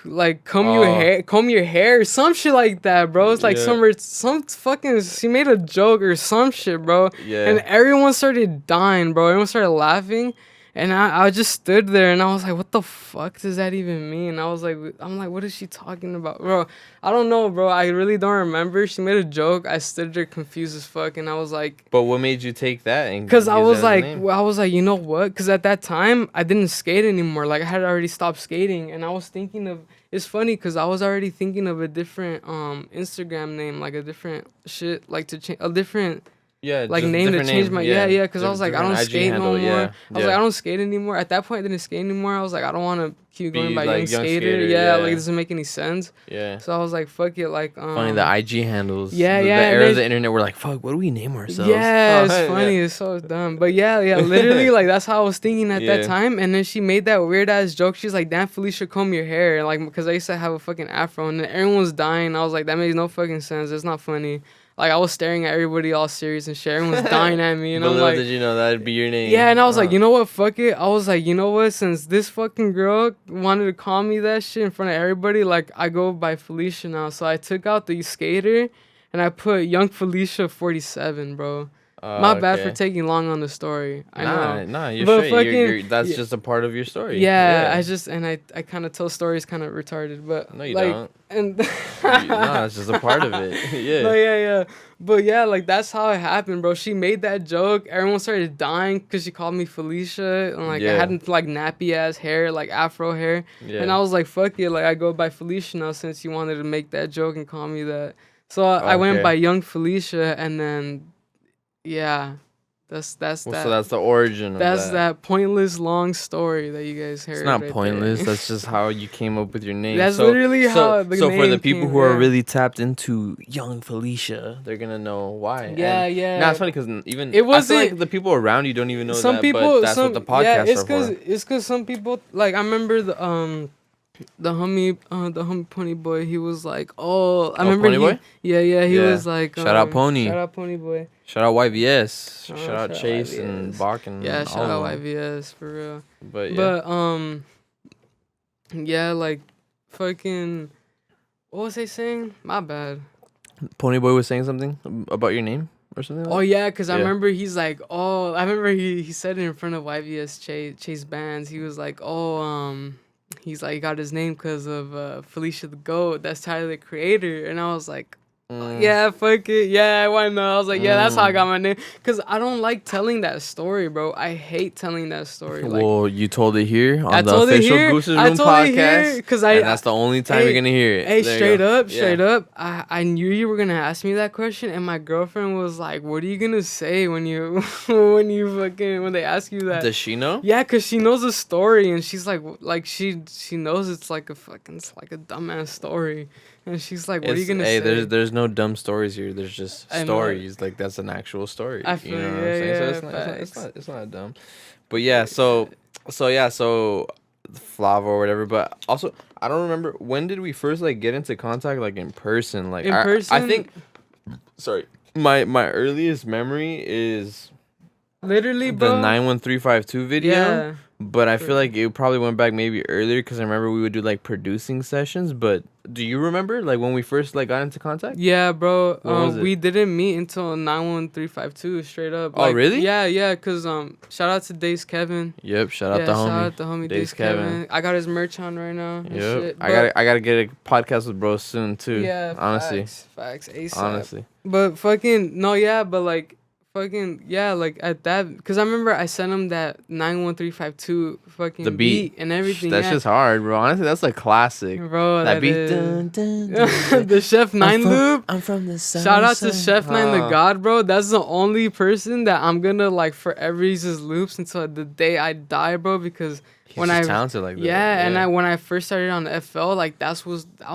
like comb your hair, some shit like that, bro. It's like some fucking, she made a joke or some shit, bro. Yeah. And everyone started dying, bro. Everyone started laughing. And I just stood there and I was like, what the fuck does that even mean? I'm like, what is she talking about? Bro, I don't know, bro. I really don't remember. She made a joke. I stood there confused as fuck and I was like. But what made you take that? Because I was like, you know what? Because at that time, I didn't skate anymore. Like I had already stopped skating and I was thinking of, it's funny because I was already thinking of a different Instagram name, like a different shit, like to change, a different. Yeah, like name to change my because I was like I don't skate no more. I was like I don't skate anymore. At that point I didn't skate anymore. I was like I don't want to keep going by Young Skater. Like it doesn't make any sense. Yeah. So I was like fuck it, like funny the IG handles. The era of the internet we're like fuck, what do we name ourselves? Yeah, it's funny. It's so dumb. But yeah, literally like that's how I was thinking at that time. And then she made that weird ass joke. She's like, damn, Felicia, comb your hair, like because I used to have a fucking afro and then everyone was dying. I was like that makes no fucking sense. It's not funny. Like, I was staring at everybody all serious and shit. Everyone was dying at me. And I'm like... did you know that'd be your name? Yeah, and I was like, you know what? Fuck it. I was like, you know what? Since this fucking girl wanted to call me that shit in front of everybody, like, I go by Felicia now. So I took out the skater and I put Young Felicia 47, bro. My bad for taking long on the story. I know. Nah, you're straight. That's just a part of your story. Yeah, I kind of tell stories kind of retarded, but no, you like, don't. And it's just a part of it. Yeah. No, but yeah, like that's how it happened, bro. She made that joke. Everyone started dying because she called me Felicia, and like I had like nappy ass hair, like afro hair, and I was like, fuck it, like I go by Felicia now since you wanted to make that joke and call me that. So I went by Young Felicia, and then. Yeah, That's Well, that. so that's the origin of That's that. that pointless long story that you guys heard. It's not right pointless. there. That's just how you came up with your name. That's so, literally so, how the so name for the people came, who are yeah. really tapped into young Felicia, they're gonna know why. Yeah, and, yeah. Now it's funny because even It I feel wasn't. like the people around you don't even know Some that, people, but that's what the podcasts it's are for. it's cause some people like I remember the homie Pony Boy. He was like, oh, I remember Pony Boy? yeah, he Yeah. was like, Shout out Pony. shout out Pony Boy, Shout out YVS. Oh, Shout out Chase and YVS. Bach and Yeah, all shout out of them. YVS for real. But yeah, But yeah, like fucking, what was I saying? My bad. Pony Boy was saying something about your name or something. Oh Like yeah, cause I Yeah. remember he's like, oh, I remember he said it in front of YVS Chase Bands. He was like, oh, he's like, he got his name because of Felicia the Goat. That's Tyler the Creator, and I was like, yeah, fuck it, yeah, why not? I was like, yeah, that's how I got my name. Cause I don't like telling that story, bro. I hate telling that story. Like, well, you told it here I on the told it official here. Goobster I Room told it here podcast, because and that's the only time hey, you're gonna hear it. Hey, There you straight go. up, straight Yeah. up. I knew you were gonna ask me that question, and my girlfriend was like, "What are you gonna say when you when they ask you that?" Does she know? Yeah, cause she knows the story, and she's like she knows it's like a dumbass story, and she's like, "What are you gonna say?" There's no dumb stories here. There's just I know. stories. Like that's an actual story. I feel you know you, what I'm saying? yeah, So it's not dumb. But yeah, so Flava or whatever. But also, I don't remember when did we first like get into contact like in person. Like In I person? think. Sorry, my earliest memory is Literally, the bro. 91352 video. Yeah. But I feel like it probably went back maybe earlier because I remember we would do like producing sessions. But do you remember like when we first like got into contact? Yeah, bro. When was it? We didn't meet until 91352 straight up. Oh, really? Yeah, cause shout out to Days Kevin. Yep. Shout out Yeah, the shout homie. out the homie Days Days Kevin. I got his merch on right now. And Yep. shit. I gotta get a podcast with bro soon too. Yeah, Honestly. facts, ASAP. Honestly. But fucking no, yeah, but like fucking yeah, like at that, cause I remember I sent him that 91352 fucking The beat and everything. That's yeah. just hard, bro. Honestly, that's like classic. Bro, That beat. is. Dun, dun, dun, dun. The Chef 9 loop. I'm from the south Shout out to side. Chef 9 the God, bro. That's the only person that I'm gonna like forever use his loops until the day I die, bro. Because He's when just I talented like that. yeah, and when I first started on FL, like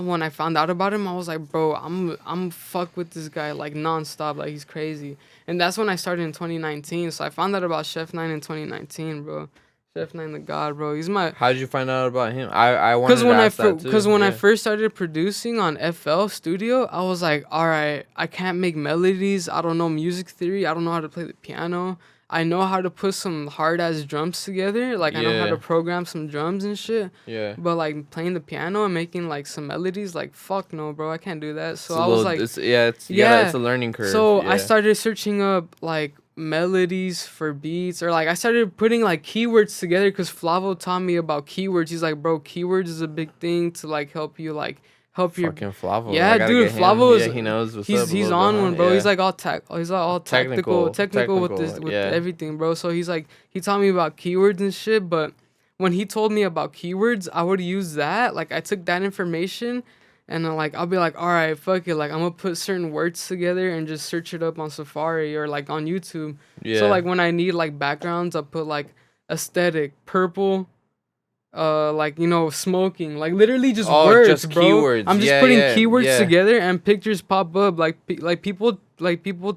when I found out about him, I was like, bro, I'm fuck with this guy like nonstop, like he's crazy. And that's when I started in 2019. So I found out about Chef 9 in 2019, bro. Chef 9 the God, bro. He's my. How did you find out about him? I wanted to ask that too. Because when I first started producing on FL Studio, I was like, all right, I can't make melodies. I don't know music theory. I don't know how to play the piano. I know how to put some hard ass drums together. Like I know how to program some drums and shit. Yeah. But like playing the piano and making like some melodies, like fuck no, bro. I can't do that. So It's I was like, it's a learning curve. so yeah. I started searching up like melodies for beats, or like I started putting like keywords together because Flavo taught me about keywords. He's like, bro, keywords is a big thing to like help you your fucking Flavo. yeah, dude. Flavo is he knows what's he's up. He's on one, bro. Yeah. He's like all technical with this with yeah. everything, bro. So he's like he taught me about keywords and shit. But when he told me about keywords, I would use that. Like I took that information. And then, like, I'll be like, all right, fuck it. Like, I'm going to put certain words together and just search it up on Safari or, like, on YouTube. Yeah. So, like, when I need, like, backgrounds, I'll put, like, aesthetic, purple, like, you know, smoking. Like, literally just words, just bro. keywords. I'm just Yeah, putting yeah, keywords yeah. together and pictures pop up. Like people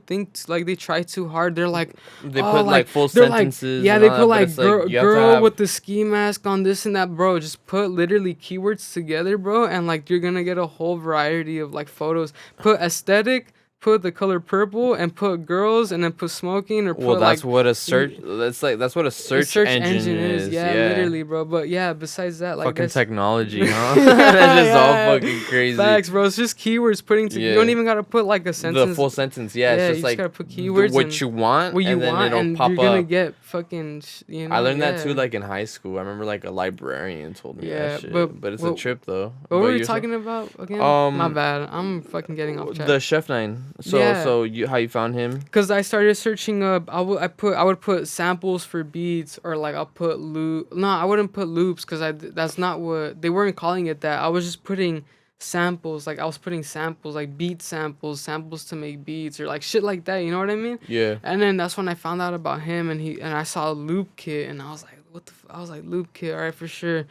think, like, they try too hard. They're like, They oh, put like full they're sentences. Like, yeah, and they all put that, but like it's girl, you have to girl have- with the ski mask on, this and that, bro. Just put literally keywords together, bro, and like you're gonna get a whole variety of like photos. Put aesthetic, put the color purple, and put girls, and then put smoking or put Well, that's like what a search. That's what a search engine is. Yeah, literally, bro. But yeah, besides that, like fucking that's technology, huh? That's just all Yeah. fucking crazy. facts, bro. It's just keywords putting together. You don't Yeah. even gotta put like a sentence. The full sentence, yeah. It's you just like gotta put keywords what and you want, what you and then want, it'll and pop you're gonna up. get fucking. You know, I learned that too, yeah. like in high school. I remember like a librarian told me Yeah, that shit. but- But it's well, a trip though. What were we you're talking about again? Um, My bad. I'm fucking getting off track. The Chef 9. So Yeah. so you how you found him? Cause I started searching up. I would put samples for beats, or like I'll put loop. No, I wouldn't put loops because that's not what they weren't calling it that. I was just putting samples. Like I was putting samples, like beat samples to make beats or like shit like that. You know what I mean? Yeah. And then that's when I found out about him, and I saw Loop Kit, and I was like, what the? I was like, Loop Kit, all right, for sure.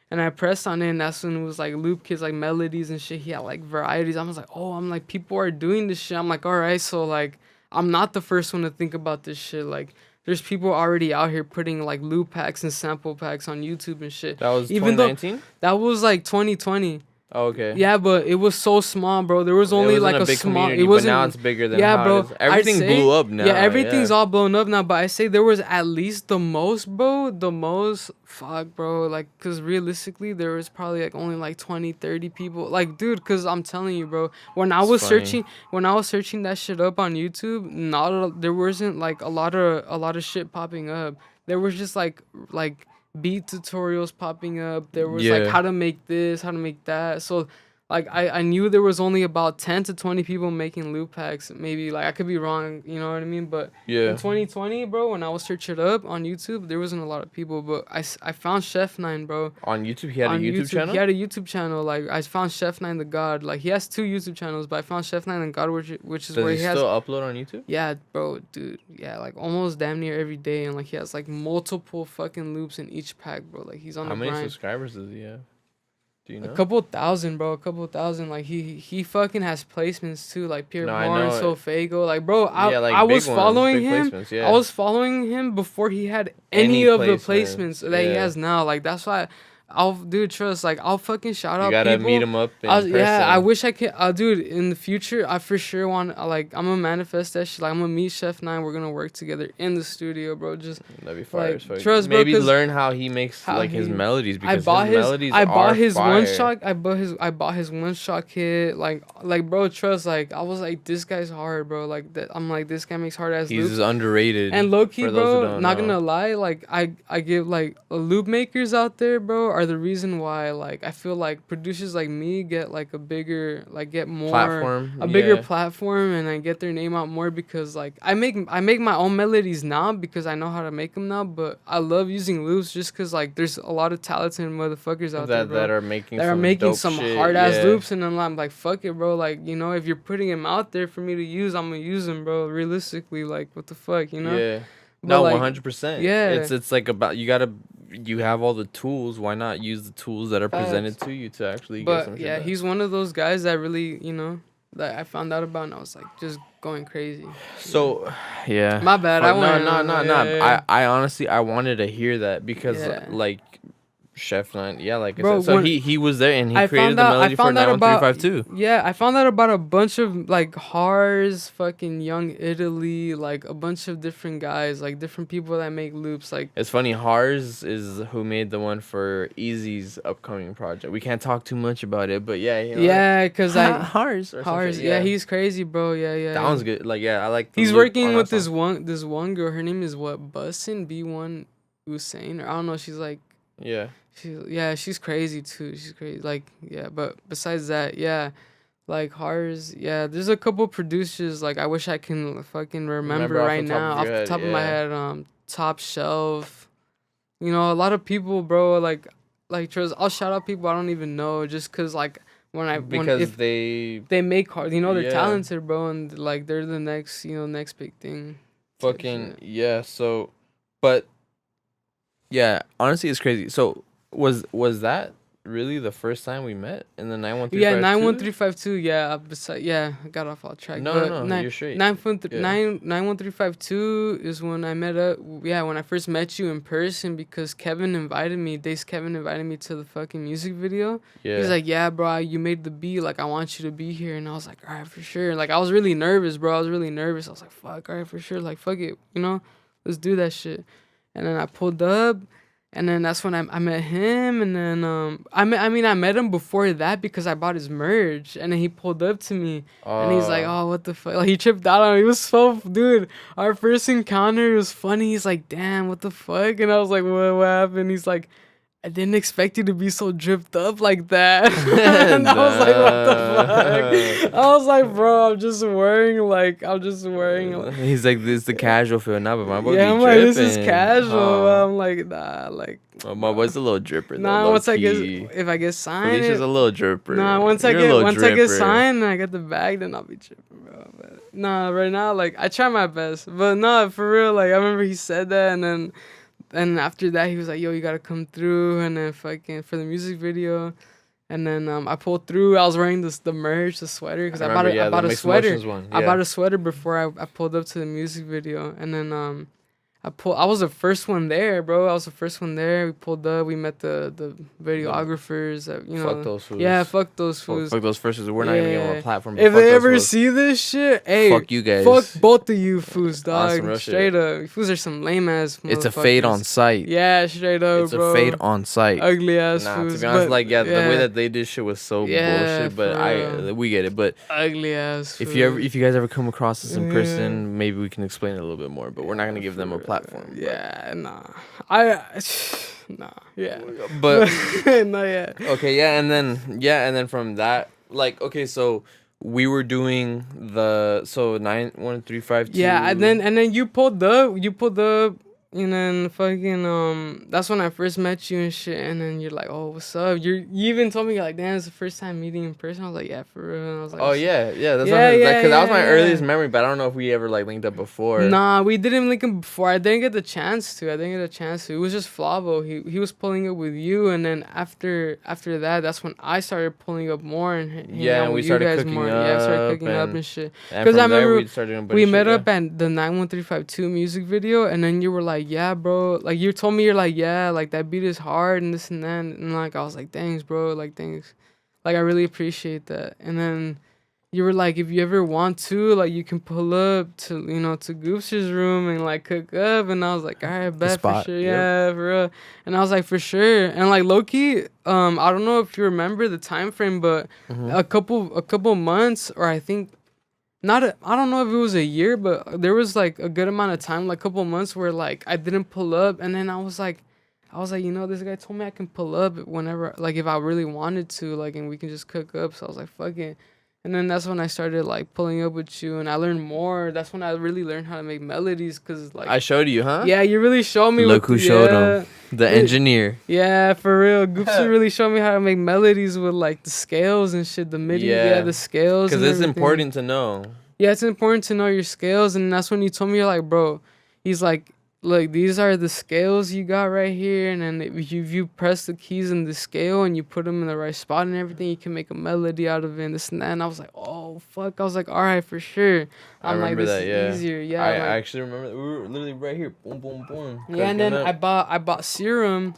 And I pressed on it, and that's when it was like Loop Kit's like melodies and shit. He had like varieties. I was like, oh, I'm like, people are doing this shit. I'm like, all right, so like, I'm not the first one to think about this shit. Like, there's people already out here putting like loop packs and sample packs on YouTube and shit. That was Even though 2019? that was like 2020. Oh, okay. Yeah, but it was so small, bro. There was only like a big small. Community, It wasn't. but now it's bigger than Yeah, how bro. it is. Everything I'd say- blew up now. Yeah, everything's yeah. all blown up now. But I say there was at least the most, bro. The most. Fuck, bro. Like, cause realistically, there was probably like only like 20, 30 people. Like, dude, cause I'm telling you, bro. When I was searching that shit up on YouTube, there wasn't like a lot of shit popping up. There was just like beat tutorials popping up. There was like how to make this, how to make that. So like I knew there was only about 10 to 20 people making loop packs. Maybe like I could be wrong, you know what I mean? But in 2020, bro, when I was searching it up on YouTube, there wasn't a lot of people. But I found Chef Nine, bro. On YouTube, he had a YouTube channel. He had a YouTube channel. Like I found Chef Nine the God. Like he has 2 YouTube channels, but I found Chef Nine the God, which is Does where he he has. still upload on YouTube? Yeah, bro, dude. Yeah, like almost damn near every day, and like he has like multiple fucking loops in each pack, bro. Like he's on How the many grind. subscribers does he have? Do you know? A couple thousand, bro. A couple thousand. Like he fucking has placements too, like Pure More and Sofago. Like, bro, I was following him. I was following him before he had any of the placements that he has now. Like that's why trust. Like I'll fucking shout out. You gotta people. meet him up in person. Yeah, I wish I could. Dude, in the future, I for sure want. Like I'm gonna manifest that shit. Like I'm gonna meet Chef Nine. We're gonna work together in the studio, bro. Just that'd be fire. Like, trust, maybe bro, learn how he makes like his melodies. Because I bought his fire. one shot. I bought his one shot kit. Like bro, trust. Like I was like, this guy's hard, bro. Like that. I'm like, this guy makes hard ass loops. He's underrated. And low key, bro. Not gonna lie. Like I give like loop makers out there, bro, are the reason why. Like I feel like producers like me get like a bigger, like get more platform, bigger platform, and I get their name out more because like I make my own melodies now because I know how to make them now. But I love using loops just because like there's a lot of talented motherfuckers out there, bro, that are making some hard ass loops, and then I'm like, fuck it, bro. Like, you know, if you're putting them out there for me to use, I'm gonna use them, bro. Realistically, like, what the fuck, you know? Yeah. But no, like, 100%. Yeah. It's like about you have all the tools. Why not use the tools that are presented to you to actually get some shit yeah, done? he's one of those guys that really, you know, that I found out about, and I was like, just going crazy. So, yeah. My bad. No. I honestly, I wanted to hear that because, like, Chef Nine, like I said. So he was there and he created the melody for 91352. Yeah, I found out about a bunch of like Hars, fucking Young Italy, like a bunch of different guys, like different people that make loops. Like it's funny, Hars is who made the one for Easy's upcoming project. We can't talk too much about it, but yeah, you know, yeah, cause Hars, yeah, he's crazy, bro. Yeah. That one's good. Like, yeah, I like. He's working with this one girl. Her name is what, Bussin B1 Usain, or I don't know. She's like. Yeah. She's crazy too. She's crazy. Like, yeah, but besides that, yeah, like Hars, yeah, there's a couple producers like I wish I can fucking remember right now off the top of my head. Top Shelf, you know, a lot of people, bro. Like trust, I'll shout out people I don't even know just cause like they make hard, you know, they're talented, bro, and like they're the next big thing. Fucking yeah. So, but yeah, honestly, it's crazy. So. Was that really the first time we met in the 91352? Yeah, 91352. Yeah, I got off all track. No, you're straight. 91352 is when I met up. Yeah, when I first met you in person because Kevin invited me. Kevin invited me to the fucking music video. Yeah. He's like, yeah, bro, you made the beat. Like, I want you to be here. And I was like, all right, for sure. Like, I was really nervous, bro. I was like, fuck, all right, for sure. Like, fuck it, you know, let's do that shit. And then I pulled up. And then that's when I met him, and then I met him before that because I bought his merch, and then he pulled up to me, and he's like, oh, what the fuck? Like, he tripped out on me. It was so, dude, our first encounter was funny. He's like, damn, what the fuck? And I was like, what happened? He's like, I didn't expect you to be so dripped up like that. And I was like, what the fuck? I was like, bro, I'm just wearing. He's like, this is the casual feel now, but my boy Yeah, be I'm like, dripping. this is casual. I'm like, nah, like. My boy's a little dripper though. Nah, Low once key. if I get signed. Felicia's a little dripper. Nah, once You're I get signed and I get the bag, then I'll be tripping, bro. But nah, right now, like, I try my best. But nah, for real, like, I remember he said that, and after that, he was like, yo, you gotta come through, and then fucking for the music video. And then I pulled through. I was wearing the merch, the sweater, because I bought a sweater. I bought a sweater before I pulled up to the music video, and then I was the first one there, bro. I was the first one there. We pulled up. We met the videographers. Fuck those fools. Yeah, fuck those fools. Fuck those first. We're not even gonna give them a platform. If they ever see this shit, hey, fuck you guys. Fuck both of you fools, dog. Awesome, straight up, you fools are some lame ass. It's a fade on sight. Yeah, straight up, it's bro. a fade on sight. Ugly ass nah, fools. To be honest, like the way that they did shit was so bullshit. But we get it. But ugly ass. If you guys ever come across this in person, maybe we can explain it a little bit more. But we're not gonna give them a platform. Yeah. Nah, yeah, but not yet. Okay, and then from that, like, okay, so we were doing 91352. Yeah, and then you pulled up, and then fucking that's when I first met you and shit, and then you're like, oh, what's up? You even told me, you're like, damn, it's the first time meeting in person. I was like, yeah, for real. And I was like, oh yeah, that's because that was my earliest memory, but I don't know if we ever like linked up before. Nah, we didn't link up before. I didn't get the chance to. It was just Flavo. He was pulling up with you, and then after that, that's when I started pulling up more and and we started cooking more. Yeah, started cooking up and shit. Because I remember we met up at the 91352 music video, and then you were like, yeah, bro, like you told me, you're like, yeah, like that beat is hard and this and that, and like I was like, thanks, bro, like thanks, like I really appreciate that. And then you were like, if you ever want to, like, you can pull up to Goobster's room and like cook up. And I was like, all right, bet, for sure. Yeah, for real. And I was like, for sure. And like low-key, I don't know if you remember the time frame, but a couple months, or I think I don't know if it was a year, but there was like a good amount of time, like a couple months, where like I didn't pull up, and then I was like, this guy told me I can pull up whenever, like, if I really wanted to, like, and we can just cook up. So I was like, fuck it. And then that's when I started like pulling up with you, and I learned more. That's when I really learned how to make melodies, cause like I showed you, huh? Yeah, you really showed me. Look who showed him. The engineer. Yeah, for real. Goobster really showed me how to make melodies with like the scales and shit. The MIDI, the scales. Cause it's important to know. Yeah, it's important to know your scales, and that's when you told me, you're like, bro, he's like, look, these are the scales you got right here, and then if you press the keys in the scale and you put them in the right spot and everything, you can make a melody out of it and this and that. And I was like, oh, fuck. I was like, all right, for sure. I'm like, this is easier. Yeah, I actually remember that. We were literally right here. Boom, boom, boom. Yeah, and then I bought Serum.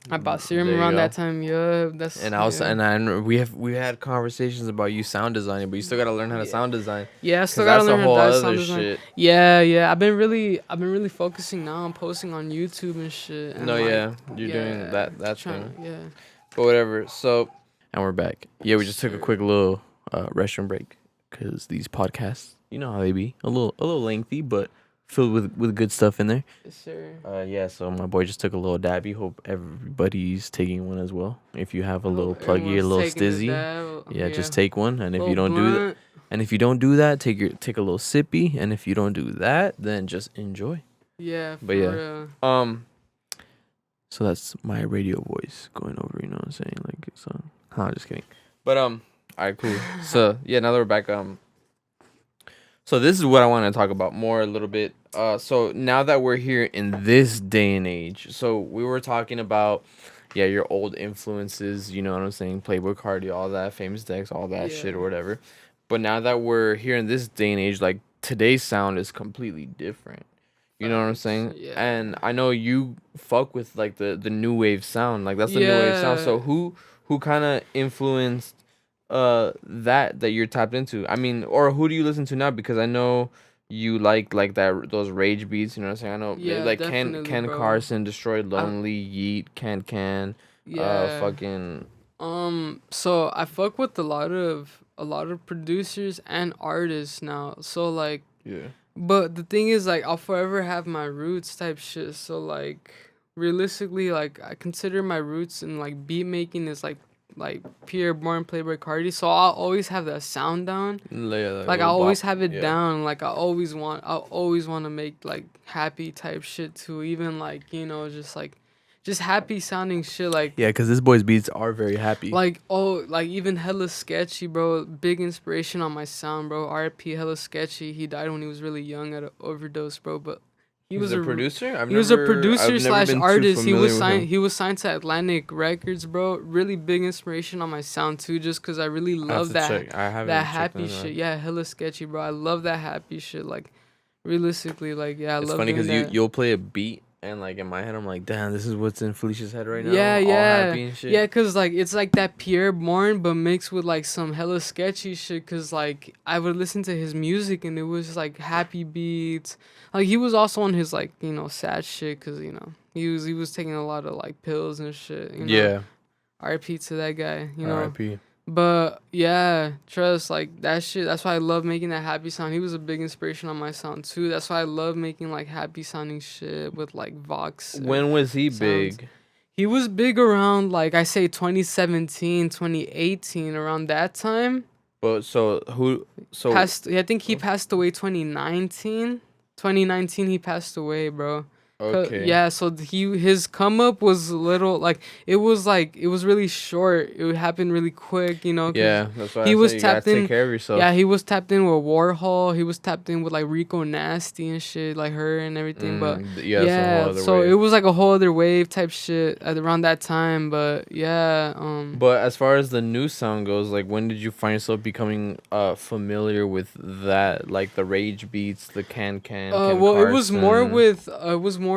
Around that time, yeah. We had conversations about you sound designing, but you still gotta learn how to sound design. Yeah, I still gotta learn how to sound design. Shit. Yeah. I've been really focusing now on posting on YouTube and shit. And you're doing that thing. Yeah. But whatever. So, and we're back. Yeah, we just took a quick little restroom break because these podcasts, you know how they be, a little lengthy, but filled with good stuff in there. Yes, sir. So my boy just took a little dabby. Hope everybody's taking one as well. If you have a little pluggy, a little stizzy, just take one. And if you don't do that, take a little sippy. And if you don't do that, then just enjoy. Yeah. Real. So that's my radio voice going over. You know what I'm saying? Like, so. I'm just kidding. But all right, cool. So yeah, now that we're back, So this is what I want to talk about more a little bit. So now that we're here in this day and age, so we were talking about, your old influences, you know what I'm saying? Playboy Cardi, all that, Famous Dex, all that shit or whatever. But now that we're here in this day and age, like, today's sound is completely different. You know what I'm saying? Yeah. And I know you fuck with, like, the new wave sound. Like, that's the new wave sound. So who kind of influenced that you're tapped into? I mean, or who do you listen to now? Because I know you like that, those rage beats, you know what I'm saying? I know, like Ken bro. Carson, Destroyed Lonely, Yeet, Can, fucking. So I fuck with a lot of producers and artists now. So like, but the thing is, like, I'll forever have my roots type shit. So like, realistically, like I consider my roots in like beat making is like Pierre Bourne, Playboy Cardi. So I'll always have that sound down. Like I always have it down. Like I always want to make like happy type shit too. Even like just happy sounding shit. Like Yeah, because this boy's beats are very happy. like like even Hella Sketchy, bro. Big inspiration on my sound, bro. R.I.P. Hella Sketchy. He died when he was really young at an overdose, bro. But he was a producer. He was a producer slash artist. He was signed to Atlantic Records, bro. Really big inspiration on my sound too, just cause I really love that happy shit. Yeah, Hella Sketchy, bro. I love that happy shit. Like realistically, like yeah, I it's love. It's funny because you'll play a beat. And like in my head, I'm like, damn, this is what's in Felicia's head right now. Yeah, all happy and shit. Yeah, cause like it's like that Pierre Bourne, but mixed with like some hella sketchy shit. Cause like I would listen to his music and it was just like happy beats. Like he was also on his like sad shit. Cause he was taking a lot of like pills and shit. Yeah. R.I.P. to that guy. R.I.P. But yeah, trust like that shit. That's why I love making that happy sound. He was a big inspiration on my sound too. That's why I love making like happy sounding shit with like Vox. When was he big? He was big around like I say 2017, 2018, around that time. But I think he passed away 2019. 2019 he passed away, bro. Okay. Yeah, so his come up was little like it was really short. It happened really quick, Yeah, that's why he was tapped in. Take care of yourself. Yeah, he was tapped in with Warhol. He was tapped in with like Rico Nasty and shit, like her and everything. But yeah, so it was like a whole other wave type shit at around that time. But yeah. But as far as the new sound goes, like when did you find yourself becoming familiar with that, like the rage beats, the can? Well, it was more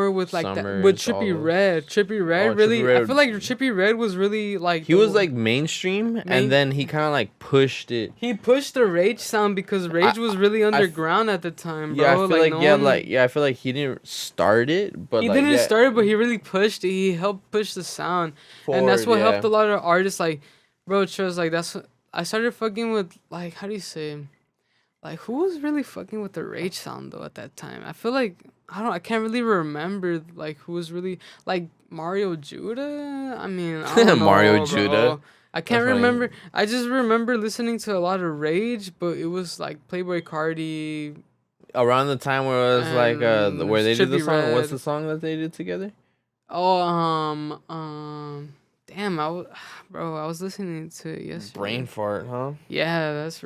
with like Summers, that with Trippie Redd. Trippie Redd really. I feel like Trippie Redd was really like he was like mainstream, and then he kind of like pushed it. He pushed the rage sound because rage was really underground at the time, bro. Yeah, I feel like he didn't start it, but he didn't start it, but he really pushed it. He helped push the sound, and that's what helped a lot of artists. Like, bro, trust like that's what I started fucking with. Like, how do you say? Like, who was really fucking with the rage sound though at that time? I feel like I can't really remember like who was really like Mario Judah. I mean, I don't know, Mario bro. Judah. I can't remember. I just remember listening to a lot of rage, but it was like Playboy Cardi. Around the time where it was like where they did the song. Red. What's the song that they did together? Oh, damn, I was listening to it yesterday. Brain fart, huh? Yeah, that's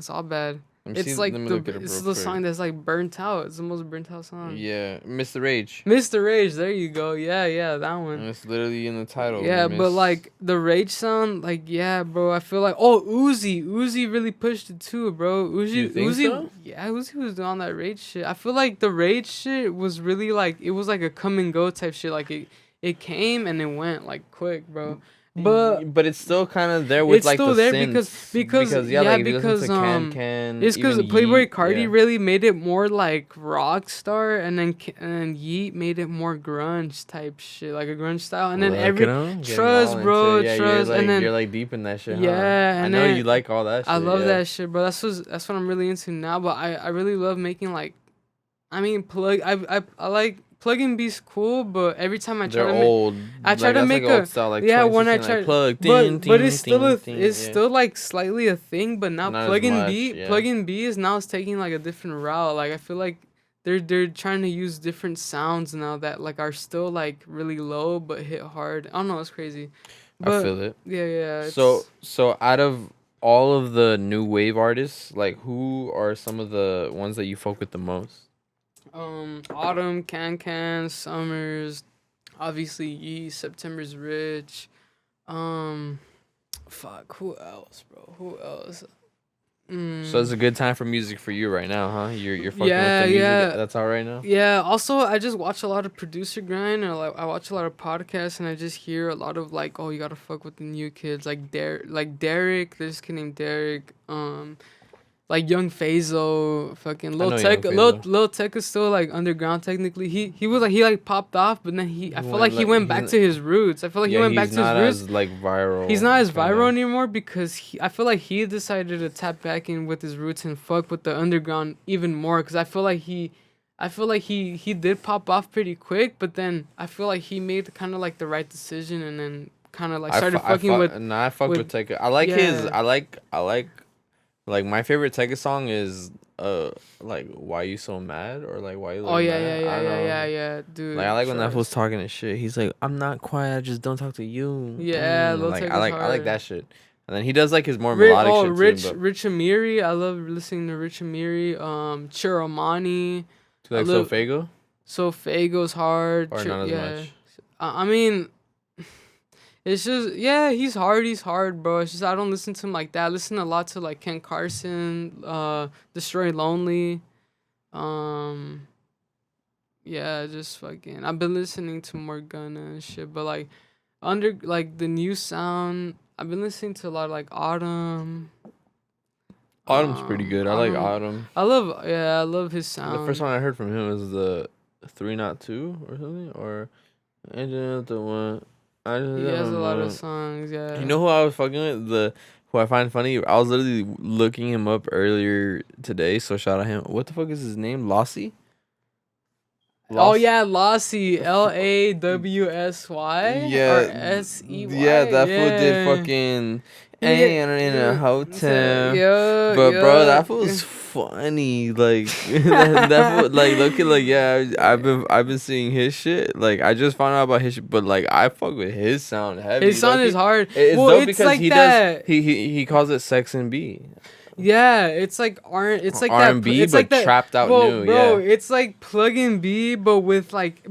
all bad. It's like the song that's like burnt out. It's the most burnt out song. Yeah, Mr. Rage. Mr. Rage, there you go. Yeah, that one. And it's literally in the title. Yeah, but like the rage sound, like yeah, bro. I feel like Uzi really pushed it too, bro. Uzi, so? Yeah, Uzi was doing that rage shit. I feel like the rage shit was really like it was like a come and go type shit. Like it came and it went like quick, bro. But it's still kind of there with like the synths. because Can, it's because Playboy Cardi really made it more like Rockstar, and then Yeet made it more grunge type shit, like a grunge style, and then trust, and then you're like deep in that shit. Yeah, huh? I know you like all that shit. I love that shit, bro. That's what I'm really into now. But I really love making like, I mean, I like. Plug-in beats cool, but every time I try to make a style, like when I try, but it's still like slightly a thing. But now plug-in B is now taking like a different route. Like I feel like they're trying to use different sounds now that like are still like really low but hit hard. I don't know, it's crazy. But, I feel it. Yeah. So out of all of the new wave artists, like who are some of the ones that you fuck with the most? Autumn, Can, Summers, obviously Yeast, September's Rich. Fuck, who else, bro? Who else? So it's a good time for music for you right now, huh? You're fucking with the music. That's all right now. Yeah. Also, I just watch a lot of producer grind, or like I watch a lot of podcasts, and I just hear a lot of like, oh, you gotta fuck with the new kids, like Derek. There's a kid named Derek. Like Young Fazo, fucking Lil Tech is still like underground technically. He was like he popped off, but then I feel like he went back to his roots. I feel like he went back to his roots. As, like viral. He's not as viral anymore because I feel like he decided to tap back in with his roots and fuck with the underground even more. Because I feel like I feel like he did pop off pretty quick, but then I feel like he made kind of like the right decision, and then kind of like started fucking with. Nah, I fuck with Tyga. I like his. Like my favorite Tyga song is like Why You So Mad, or like Why You Look Oh yeah, Mad. I don't know. yeah, dude. Like I like when that fool's talking and shit. He's like, I'm not quiet, I just don't talk to you. Yeah, Lil Like Tyga's I like hard. that shit. And then he does like his more melodic shit too. Rich Amiri. I love listening to Rich Amiri. Chiromani. Do you like Sofago? Sofago's hard. Or not as much? I mean, it's just he's hard, bro. It's just I don't listen to him like that. I listen a lot to like Ken Carson, Destroy Lonely, just fucking. I've been listening to Morgana and shit, but like under like the new sound, I've been listening to a lot of like Autumn. Autumn's pretty good. I like Autumn. I love his sound. The first one I heard from him was the 3 Not 2 or something, or the one. He has a lot of songs, yeah. You know who I was fucking with? Who I find funny? I was literally looking him up earlier today, so shout out him. What the fuck is his name? Lossy? Oh yeah, Lossy. LAWSY? Yeah. Or SEY? Yeah, that fool did fucking in a hotel. But yeah. bro, that fool's funny. Like that fool, like looking like I've been seeing his shit. Like I just found out about his shit, but like I fuck with his sound heavy. His sound is hard. It's dope because like he that. does he calls it Sex and B. Yeah, it's like R&B, it's but like that, trapped out new. Bro, yeah, it's like Plug and B, but with like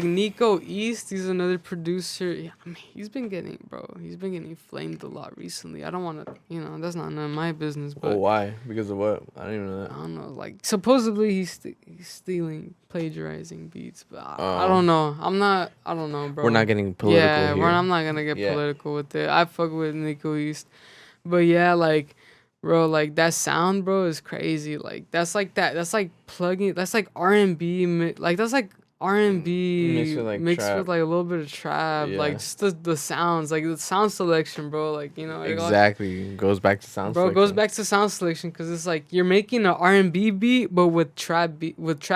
Nico East. He's another producer. Yeah, I mean, he's been getting flamed a lot recently. I don't want to, that's not none of my business. But why? Because of what? I don't even know that. I don't know. Like supposedly he's stealing, plagiarizing beats, but I don't know. I don't know, bro. We're not getting political. Yeah, here. I'm not gonna get political with it. I fuck with Nico East, but yeah, like. Bro, like that sound, bro, is crazy. Like that's like plugging. That's like R&B. Like that's like R&B mixed with like a little bit of trap. Yeah. Like just the sounds, like the sound selection, bro. Like exactly goes back to sound. Bro, goes back to sound selection because it's like you're making an R&B beat, but with trap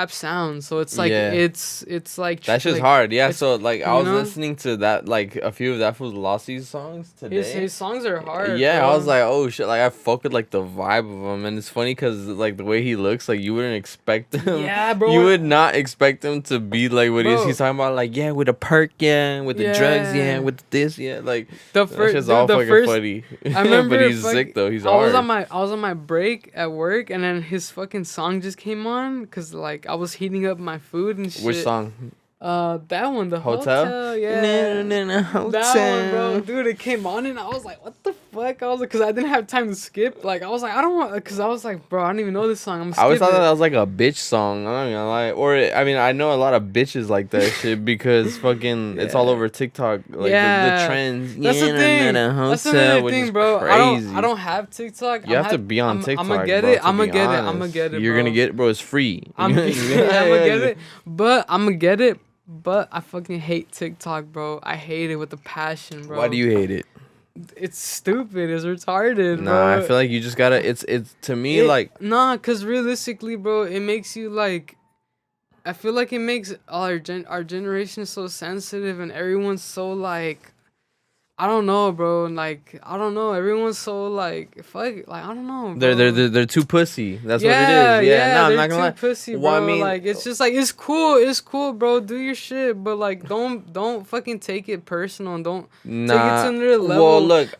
sound. So it's like it's like that's just like, hard. Yeah. So like I was listening to that like a few of that fool's Lossy's songs today. His songs are hard. Yeah, bro. I was like, oh shit, like I fuck with like the vibe of him, and it's funny because like the way he looks, like you wouldn't expect him. Yeah, bro. You would not expect him to be like what he's talking about, like with the perk, with the drugs, with this, like the first, that's just all fucking funny. I remember, but he's sick though. He's hard. I was on my break at work, and then his fucking song just came on because like I was heating up my food and shit. Which song? That one, the hotel, yeah. Hotel. That one, bro, dude, it came on and I was like, what the fuck? I was like, cause I didn't have time to skip. Like, I was like, I don't want, cause I was like, bro, I don't even know this song. I always thought that was like a bitch song. I'm not gonna lie. Or I mean, I know a lot of bitches like that shit because fucking it's all over TikTok. Like the trends. That's the thing. That's the thing, bro. Crazy. I don't have TikTok. You have to be on TikTok. I'm gonna get it. I'm gonna get it. You're gonna get it, bro. It's free. I'm gonna get it. But I'm gonna get it. But I fucking hate TikTok, bro. I hate it with a passion, bro. Why do you hate it? It's stupid. It's retarded, nah, bro. I feel like you just gotta. It's to me like. Nah, cause realistically, bro, it makes you like. I feel like it makes our generation so sensitive and everyone's so like. I don't know, bro. Like I don't know. Everyone's so like fuck. Like I don't know. Bro. They're too pussy. That's what it is. Yeah. No, I'm not gonna lie. Pussy, bro. Well, I mean, like it's just like it's cool. It's cool, bro. Do your shit, but like don't fucking take it personal and don't take it to another level. Well, look,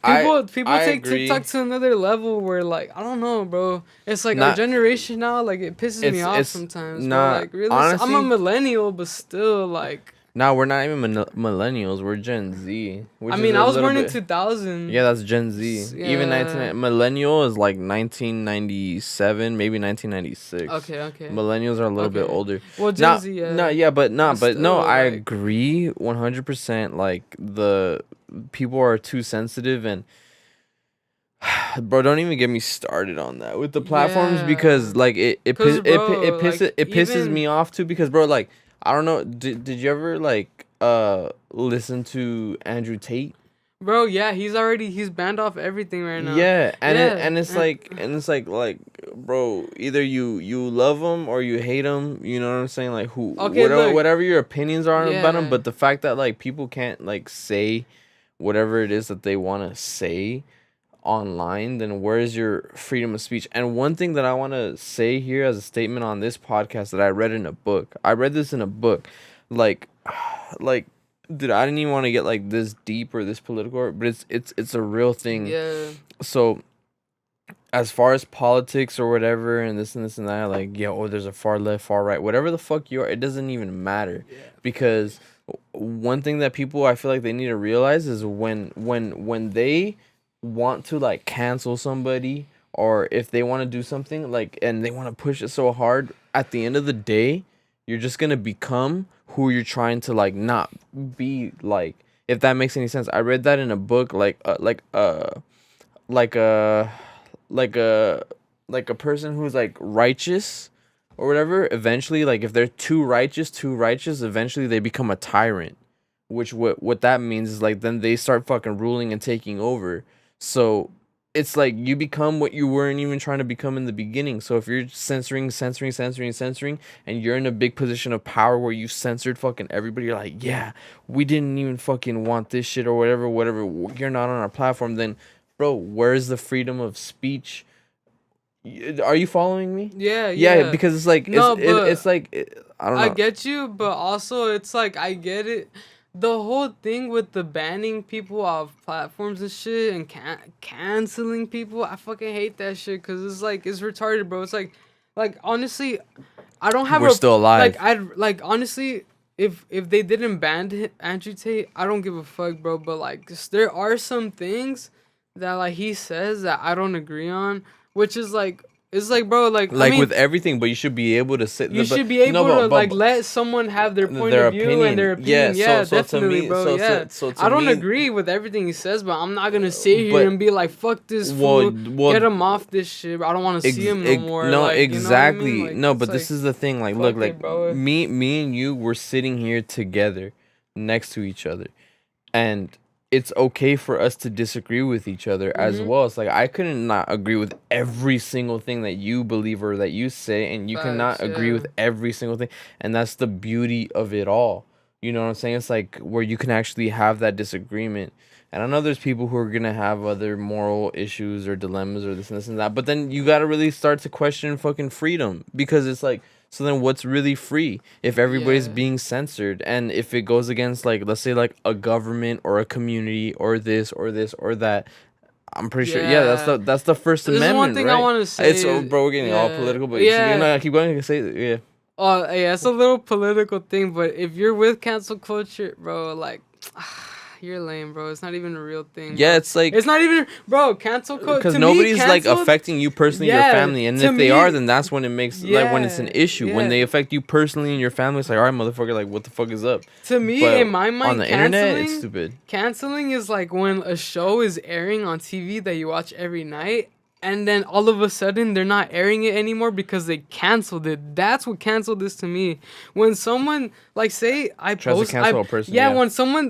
people take TikTok to another level where like I don't know, bro. It's like our generation now. Like it pisses me off sometimes. Bro. Like really, honestly, I'm a millennial, but still like. No, we're not even millennials. We're Gen Z. I mean, I was born in 2000. Yeah, that's Gen Z. Yeah. Even millennial is like 1997, maybe 1996. Okay. Millennials are a little bit older. Well, Gen Z, yeah. But I agree 100%. Like the people are too sensitive and. Bro, don't even get me started on that with the platforms because like it pisses me off too because bro like. I don't know. Did you ever like listen to Andrew Tate? Bro, yeah, he's banned off everything right now. Yeah, and it's like bro, either you love them or you hate them. You know what I'm saying? Like Okay, look. whatever your opinions are about them. Yeah. But the fact that like people can't like say whatever it is that they want to say online, then where is your freedom of speech? And one thing that I want to say here as a statement on this podcast that I read in a book. I read this in a book, like, like, dude, I didn't even want to get like this deep or this political, but it's a real thing. Yeah. So as far as politics or whatever and this and that, like, yeah, oh, there's a far left, far right, whatever the fuck you are, it doesn't even matter. Yeah. Because one thing that people I feel like they need to realize is when they want to like cancel somebody, or if they want to do something like and they want to push it so hard, at the end of the day, you're just gonna become who you're trying to like not be, like, if that makes any sense. I read that in a book, like like a like a like a person who's like righteous or whatever, eventually, like, if they're too righteous, eventually they become a tyrant, which what that means is like then they start fucking ruling and taking over. So it's like you become what you weren't even trying to become in the beginning. So if you're censoring, and you're in a big position of power where you censored fucking everybody, you're like, yeah, we didn't even fucking want this shit or whatever, you're not on our platform, then bro, where's the freedom of speech? Are you following me? Yeah. Because it's like No, it's like I don't know. I get you, but also it's like I get it. The whole thing with the banning people off platforms and shit and canceling people, I fucking hate that shit because it's like it's retarded, bro. It's like honestly, I don't have We're still alive. Like like honestly, if they didn't ban Andrew Tate, I don't give a fuck, bro. But like there are some things that like he says that I don't agree on, which is like. It's like, bro, like I mean, with everything, but you should be able to sit. you should be able to like let someone have their point of view and their opinion. Yeah, so definitely, to me, bro. Yeah, to I don't me, agree with everything he says, but I'm not gonna sit here but- and be like, "Fuck this fool, get him off this shit." I don't want to see him no more. No, like, exactly. You know what I mean? Like, no, it's but this like, is the thing. Like, fuck look, it, like bro. me and you were sitting here together, next to each other, and it's okay for us to disagree with each other as well. It's like I couldn't not agree with every single thing that you believe or that you say, and you cannot agree with every single thing, and that's the beauty of it all. You know what I'm saying? It's like where you can actually have that disagreement. And I know there's people who are gonna have other moral issues or dilemmas or this and that, but then you gotta really start to question fucking freedom, because it's like, so then what's really free if everybody's being censored, and if it goes against, like, let's say like a government or a community or this or that. I'm pretty sure. Yeah, that's the First Amendment. One thing right? I want to say. It's bro, we're getting all political, but keep going. Say yeah. Oh yeah, it's a little political thing, but if you're with cancel culture, bro, like. You're lame, bro. It's not even a real thing. Yeah, bro. it's like it's not even, bro. Cancel culture because nobody's like affecting you personally, your family, and if they are, then that's when it makes like when it's an issue. When they affect you personally and your family, it's like, all right, motherfucker, like what the fuck is up? To me, but in my mind, on the internet, it's stupid. Canceling is like when a show is airing on TV that you watch every night, and then all of a sudden they're not airing it anymore because they canceled it. That's what canceled is to me. When someone, like, say I post, a person,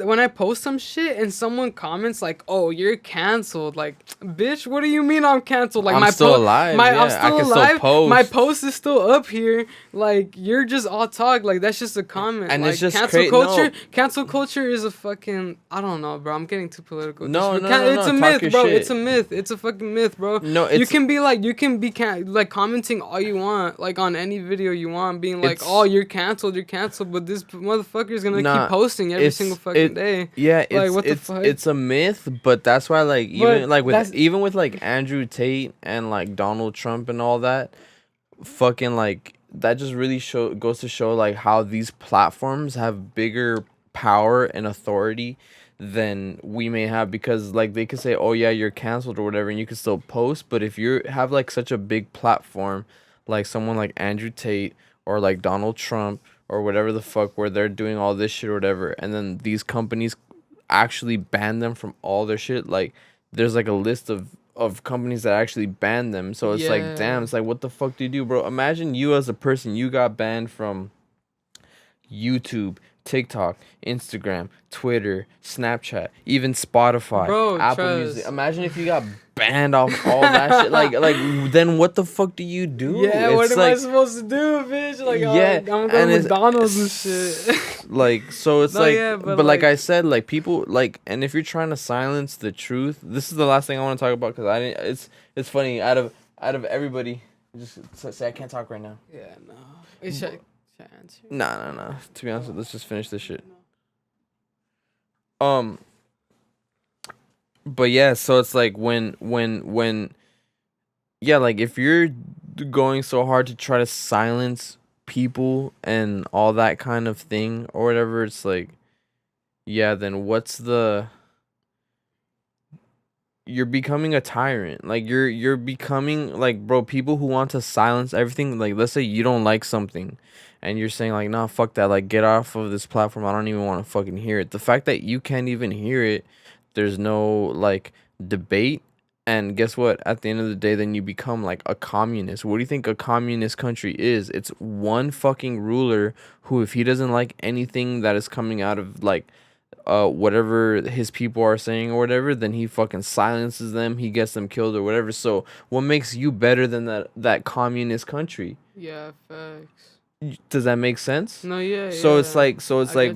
when I post some shit and someone comments like, "Oh, you're canceled," like, bitch, what do you mean I'm canceled? Like, I'm still alive. I'm still alive. Still post. My post is still up here. Like, you're just all talk. Like, that's just a comment. And like, it's just cancel culture. Cancel culture is a fucking, I don't know, bro. I'm getting too political. It's a myth, bro. It's a myth. It's a fucking myth, bro. No, you can be like commenting all you want, like on any video you want, being like, "Oh, you're canceled, but this motherfucker is gonna keep posting every single fucking day." Yeah, like, what the fuck? It's a myth, but that's why, like, even with like Andrew Tate and like Donald Trump and all that, fucking like that just really goes to show like how these platforms have bigger power and authority than we may have, because like they could say, oh yeah, you're canceled or whatever, and you can still post, but if you have like such a big platform like someone like Andrew Tate or like Donald Trump or whatever the fuck, where they're doing all this shit or whatever, and then these companies actually ban them from all their shit, like there's like a list of companies that actually ban them, so it's like, damn, it's like, what the fuck do you do, bro? Imagine you as a person, you got banned from YouTube, TikTok, Instagram, Twitter, Snapchat, even Spotify, Bro, Apple trust. Music. Imagine if you got banned off all that shit. Like then what the fuck do you do? Yeah, what am I supposed to do, bitch? Like, yeah, I'm going to McDonald's and shit. Like, so it's No, like, yeah, but like I said, like people like, and if you're trying to silence the truth, this is the last thing I want to talk about because I didn't. It's funny out of everybody. Just say I can't talk right now. Yeah, no. Should I answer? Nah. To be honest, let's just finish this shit. But yeah, so it's like when yeah, like if you're going so hard to try to silence people and all that kind of thing or whatever, it's like, yeah, then you're becoming a tyrant. Like you're becoming like, bro, people who want to silence everything, like let's say you don't like something and you're saying like, nah, fuck that, like get off of this platform, I don't even want to fucking hear it. The fact that you can't even hear it, there's no like debate, and guess what, at the end of the day, then you become like a communist. What do you think a communist country is? It's one fucking ruler who, if he doesn't like anything that is coming out of like whatever his people are saying or whatever, then he fucking silences them, he gets them killed or whatever. So what makes you better than that communist country? Yeah, facts. Does that make sense? No, yeah. So yeah. it's like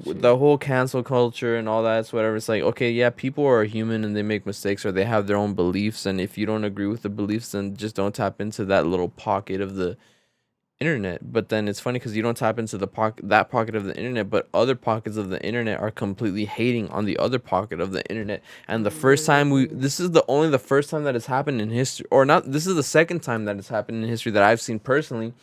the whole cancel culture and all that. It's whatever. It's like, okay, yeah, people are human and they make mistakes or they have their own beliefs, and if you don't agree with the beliefs, then just don't tap into that little pocket of the internet. But then it's funny because you don't tap into that pocket of the internet, but other pockets of the internet are completely hating on the other pocket of the internet. And the first time this is the first time that it's happened in history, or not, this is the second time that it's happened in history that I've seen personally.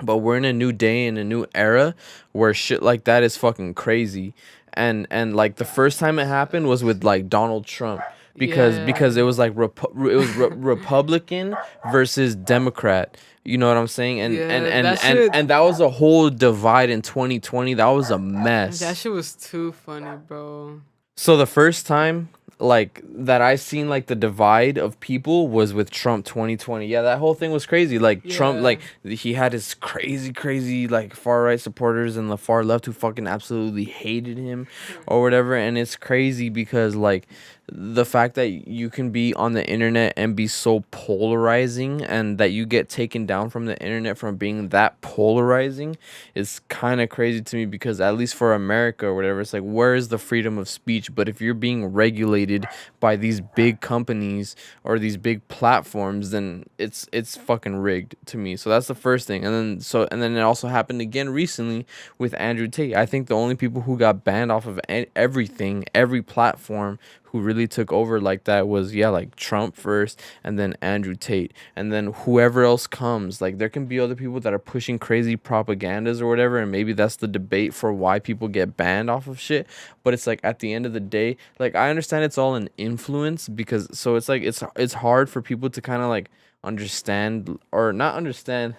But we're in a new day and a new era where shit like that is fucking crazy. And like the first time it happened was with like Donald Trump, because it was like Republican versus Democrat. You know what I'm saying? And that was a whole divide in 2020. That was a mess. That shit was too funny, bro. So the first time like that I seen like the divide of people was with Trump 2020. Yeah, that whole thing was crazy. Like Trump, like he had his crazy like far right supporters and the far left who fucking absolutely hated him or whatever. And it's crazy because like the fact that you can be on the internet and be so polarizing, and that you get taken down from the internet from being that polarizing, is kind of crazy to me, because at least for America or whatever, it's like, where is the freedom of speech? But if you're being regulated by these big companies or these big platforms, then it's fucking rigged to me. So that's the first thing. And then it also happened again recently with Andrew Tate. I think the only people who got banned off of everything, every platform, who really took over like that was like Trump first, and then Andrew Tate, and then whoever else comes. Like there can be other people that are pushing crazy propagandas or whatever, and maybe that's the debate for why people get banned off of shit. But it's like at the end of the day, like I understand it's all an influence, because so it's like it's hard for people to kind of like understand, or not understand,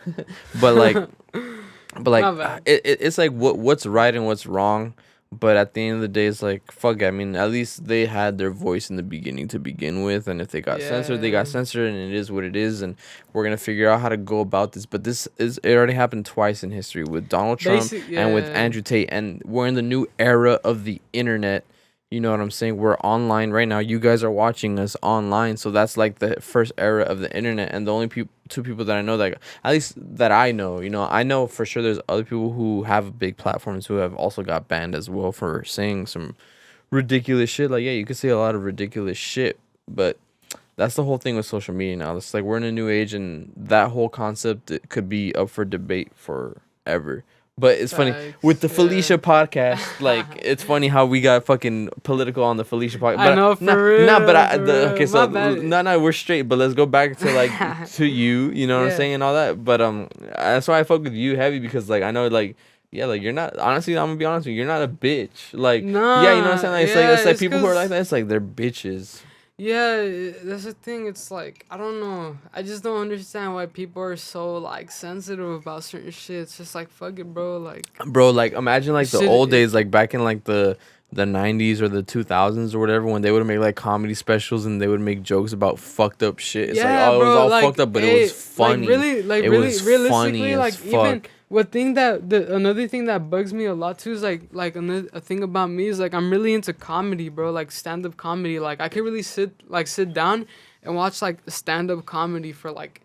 but like it's like what's right and what's wrong. But at the end of the day, it's like, fuck it. I mean, at least they had their voice in the beginning to begin with. And if they got censored, they got censored. And it is what it is. And we're going to figure out how to go about this. But it already happened twice in history, with Donald Trump and with Andrew Tate. And we're in the new era of the internet. You know what I'm saying? We're online right now. You guys are watching us online. So that's like the first era of the internet. And the only two people that I know, that at least that I know, I know for sure there's other people who have big platforms who have also got banned as well for saying some ridiculous shit. Like, yeah, you could say a lot of ridiculous shit, but that's the whole thing with social media now. It's like we're in a new age, and that whole concept, it could be up for debate forever. But it's funny with the Felicia podcast. Like, it's funny how we got fucking political on the Felicia podcast. But I know, for real. No, but okay, so no, we're straight. But let's go back to like to you. You know what I'm saying, and all that. But that's why I fuck with you heavy, because like I know like. Yeah, like you're not, honestly, I'm gonna be honest with you, you're not a bitch. Like, yeah, you know what I'm saying? Like, it's like people who are like that, it's like they're bitches. Yeah, that's the thing. It's like, I don't know. I just don't understand why people are so like sensitive about certain shit. It's just like, fuck it, bro. Like, imagine like the old days, like back in like the the 90s or the 2000s or whatever, when they would make like comedy specials and they would make jokes about fucked up shit. It's like, oh, it was all fucked up, but it was funny. It was funny as like fuck. even another thing that bugs me a lot too is like a thing about me is like I'm really into comedy, bro. Like stand up comedy. Like I can really sit down and watch like stand up comedy for like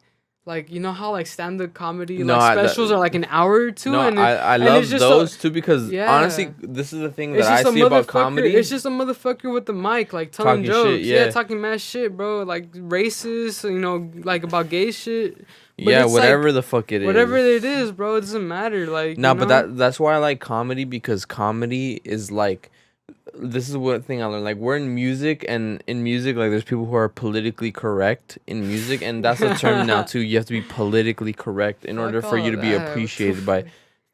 you know how like stand up comedy specials are like an hour or two. No, and I love those too because honestly, this is the thing that I see about comedy. It's just a motherfucker with the mic like telling jokes. Shit, talking mad shit, bro. Like racist, you know, like about gay shit. But whatever like, the fuck it is. Whatever it is, bro, it doesn't matter. Like but that's why I like comedy, because comedy is like, this is what thing I learned. Like we're in music, and in music, like there's people who are politically correct in music, and that's a term now too. You have to be politically correct in order for you to be appreciated by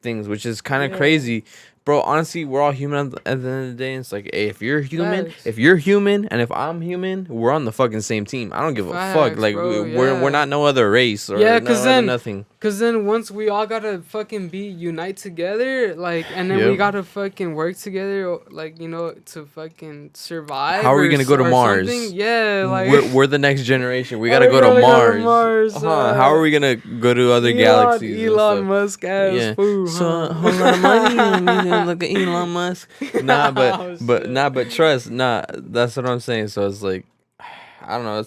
things, which is kind of crazy. Bro, honestly, we're all human at the end of the day. It's like, hey, if you're human, and if I'm human, we're on the fucking same team. I don't give a fuck. Like, bro, we're not no other race or nothing. Cause then once we all gotta fucking unite together, like, and then we gotta fucking work together, like, you know, to fucking survive. How are we gonna go to Mars? Something? Yeah, like we're the next generation. We gotta go to Mars. How are we gonna go to other galaxies? Elon Musk ass fool. So a whole lot of money. Look at Elon Musk. But trust, that's what I'm saying. So it's like, I don't know,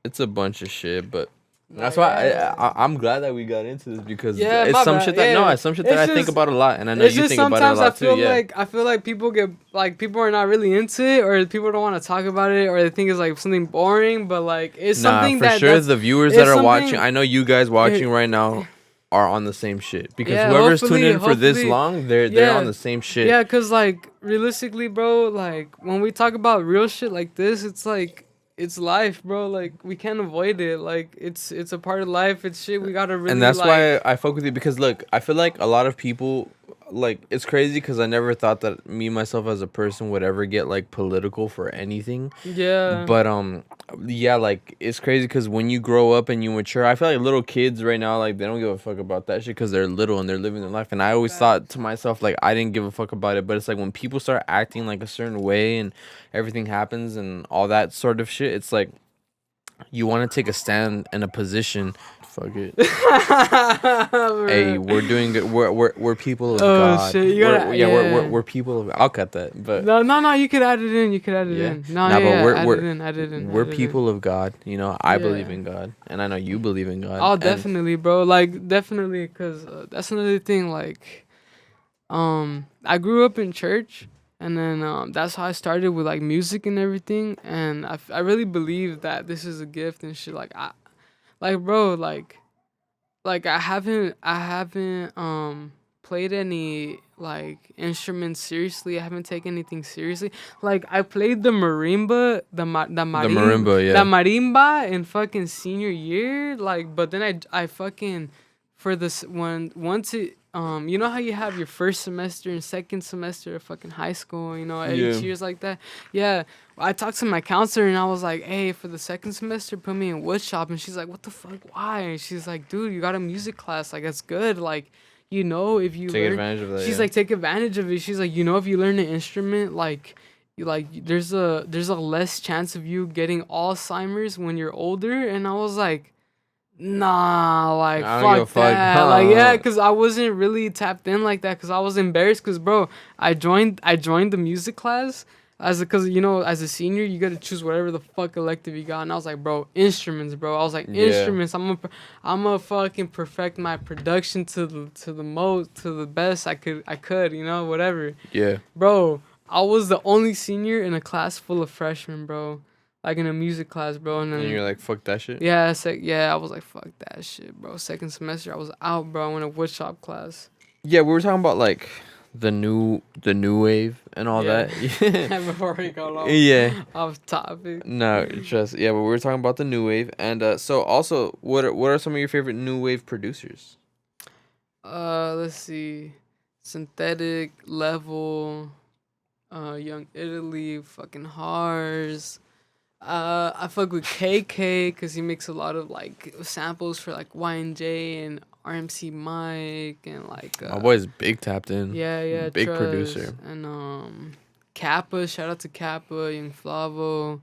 it's a bunch of shit, but that's why I'm glad that we got into this, because it's some shit that I think about a lot, and I know you think about it a lot too. I feel like people people are not really into it, or people don't want to talk about it, or they think it's like something boring, but like it's something that the viewers that are watching, I know you guys watching right now are on the same shit, because whoever's tuned in for this long, they're on the same shit. Yeah, cause like realistically, bro, like when we talk about real shit like this, it's like it's life, bro. Like we can't avoid it. Like it's a part of life. It's shit we gotta really. And that's why I fuck with you, because look, I feel like a lot of people, like, it's crazy because I never thought that me myself as a person would ever get like political for anything. Yeah. But like it's crazy because when you grow up and you mature, I feel like little kids right now, like they don't give a fuck about that shit because they're little and they're living their life. And I always thought to myself, like, I didn't give a fuck about it. But it's like when people start acting like a certain way and everything happens and all that sort of shit, it's like you want to take a stand and a position. Fuck it. Hey, we're doing good. We're people of God. Shit. We're people of. I'll cut that. But no. You could add it in. We're people of God. You know, I believe in God, and I know you believe in God. Oh, definitely, bro. Like definitely, cause that's another thing. Like, I grew up in church. And then that's how I started with like music and everything. And I really believe that this is a gift and shit. Like bro, like I haven't played any like instruments seriously. I haven't taken anything seriously. Like I played the marimba, the marimba in fucking senior year. Like, but then I fucking for this once it. You know how you have your first semester and second semester of fucking high school, you know, each year's like that? Yeah. I talked to my counselor and I was like, hey, for the second semester, put me in woodshop. And she's like, what the fuck? Why? And she's like, dude, you got a music class. Like, that's good. Like, you know, if you take advantage of that. She's like, take advantage of it. She's like, you know, if you learn an instrument, like there's a less chance of you getting Alzheimer's when you're older. And I was like, nah, like fuck that. Huh? Like, yeah, because I wasn't really tapped in like that because I was embarrassed because, bro, I joined the music class because, you know, as a senior you got to choose whatever the fuck elective you got, and I was like, bro, instruments, bro. I was like, instruments. I'm gonna fucking perfect my production to the best I could, you know, whatever. Yeah, bro, I was the only senior in a class full of freshmen, bro. Like in a music class, bro. And then you're like, fuck that shit? Yeah, I was like, fuck that shit, bro. Second semester, I was out, bro. I went to woodshop class. Yeah, we were talking about, like, the new wave and all that. Before we go off topic. No, but we were talking about the new wave. And so also, what are some of your favorite new wave producers? Let's see. Synthetic, Level, Young Italy, fucking Hars. I fuck with KK because he makes a lot of like samples for like Y&J and RMC Mike and like. My boy's big tapped in. Yeah, big Trust, producer. And Kappa, shout out to Kappa, Young Flavo.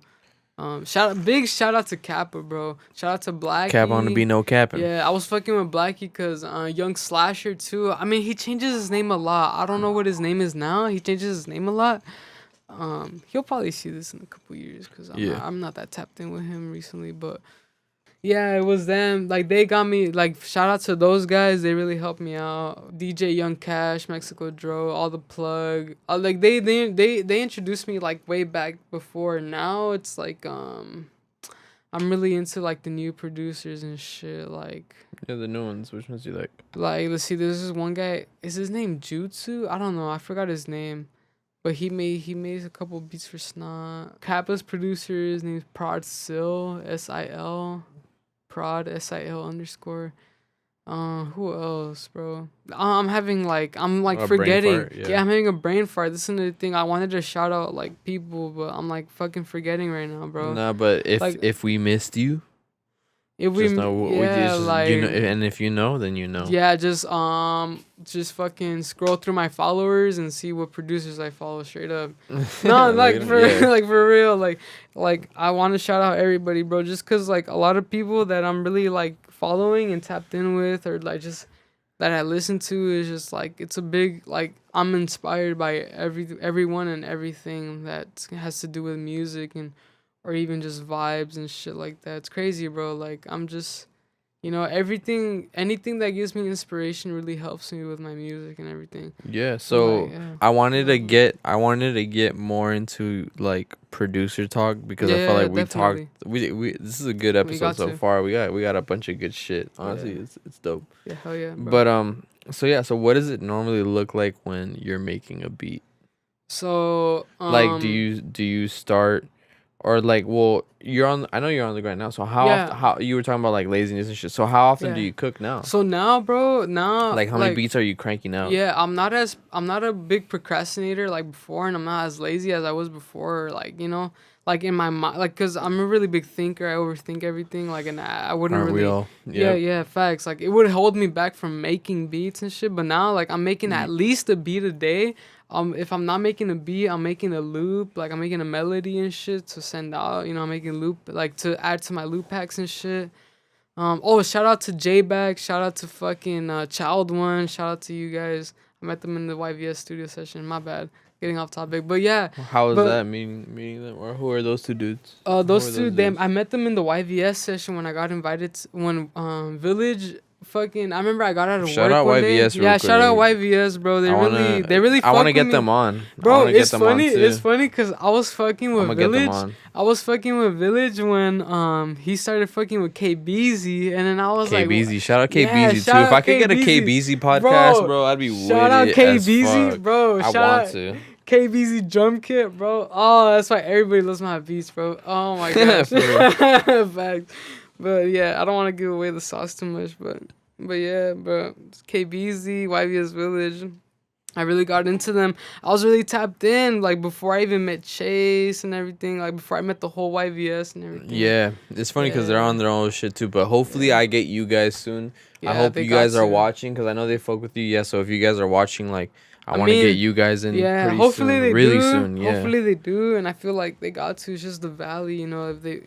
Big shout out to Kappa, bro. Shout out to Blackie. Cap on to be no capping. Yeah, I was fucking with Blackie because Young Slasher too. I mean, he changes his name a lot. I don't know what his name is now. He changes his name a lot. He'll probably see this in a couple years because I'm not that tapped in with him recently, but. Yeah, it was them. Like, they got me. Like, shout out to those guys. They really helped me out. DJ Young Cash, Mexico Dro, all the plug. Like, they introduced me like way back before. Now it's like I'm really into like the new producers and shit. Like, yeah, the new ones. Which ones do you like? Like, let's see. There's this one guy. Is his name Jutsu? I don't know. I forgot his name. But he made a couple beats for Snot. Kappa's producer, his name's Prod Sil, SIL. Prod SIL _. Who else, bro? I'm forgetting. Yeah, I'm having a brain fart. This is another thing. I wanted to shout out like people, but I'm like fucking forgetting right now, bro. Nah, but if we missed you, if we and if you know, then you know. Yeah, just fucking scroll through my followers and see what producers I follow straight up. No, like for real, like I want to shout out everybody, bro, just cuz like a lot of people that I'm really like following and tapped in with, or like just that I listen to, is just like it's a big, like I'm inspired by everyone and everything that has to do with music and or even just vibes and shit like that. It's crazy, bro. Like, I'm just, anything that gives me inspiration really helps me with my music and everything. Yeah, so I wanted to get more into like producer talk because I felt like we definitely talked. We this is a good episode so far. We got a bunch of good shit. Honestly, it's dope. Yeah, hell yeah. Bro. But so what does it normally look like when you're making a beat? So like, do you start? Or like, well, I know you're on the grind now. So how you were talking about like laziness and shit. So how often do you cook now? So now, bro, like how many beats are you cranking out? Yeah, I'm not a big procrastinator like before, and I'm not as lazy as I was before. Like, like in my mind, like, cause I'm a really big thinker. I overthink everything. Like, and I wouldn't Aren't really. We all? Yeah, facts. Like, it would hold me back from making beats and shit. But now, like, I'm making at least a beat a day. If I'm not making a beat, I'm making a loop. Like, I'm making a melody and shit to send out. I'm making loop, like, to add to my loop packs and shit. Shout out to J-Bag. Shout out to fucking Child One. Shout out to you guys. I met them in the YVS studio session. My bad. Getting off topic. But yeah. How was that meeting them? Or who are those two dudes? Those two, I met them in the YVS session when I got invited when Village. Fucking, I remember I got out of shout work out one YVS day. Yeah, shout out YVS, bro. They really. I want to get them on, bro. It's funny. It's funny because I was fucking with Village. I was fucking with Village when he started fucking with KBZ, and then I was like, KBZ. Shout out KBZ too. If I could get a KBZ podcast, bro, I'd be with it. Shout out KBZ, bro. I want to. KBZ drum kit, bro. Oh, that's why everybody loves my beats, bro. Oh my gosh. Facts. But yeah, I don't want to give away the sauce too much, but yeah, bro. KBZ, YVS Village. I really got into them. I was really tapped in, like, before I even met Chase and everything, like, before I met the whole YVS and everything. Yeah, it's funny because they're on their own shit too, but hopefully I get you guys soon. I hope you guys are watching because I know they fuck with you. Yeah, so if you guys are watching, like, I want to get you guys in pretty hopefully soon. They really do. Soon, yeah. Hopefully they do, and I feel like they got to. It's just the valley, if they,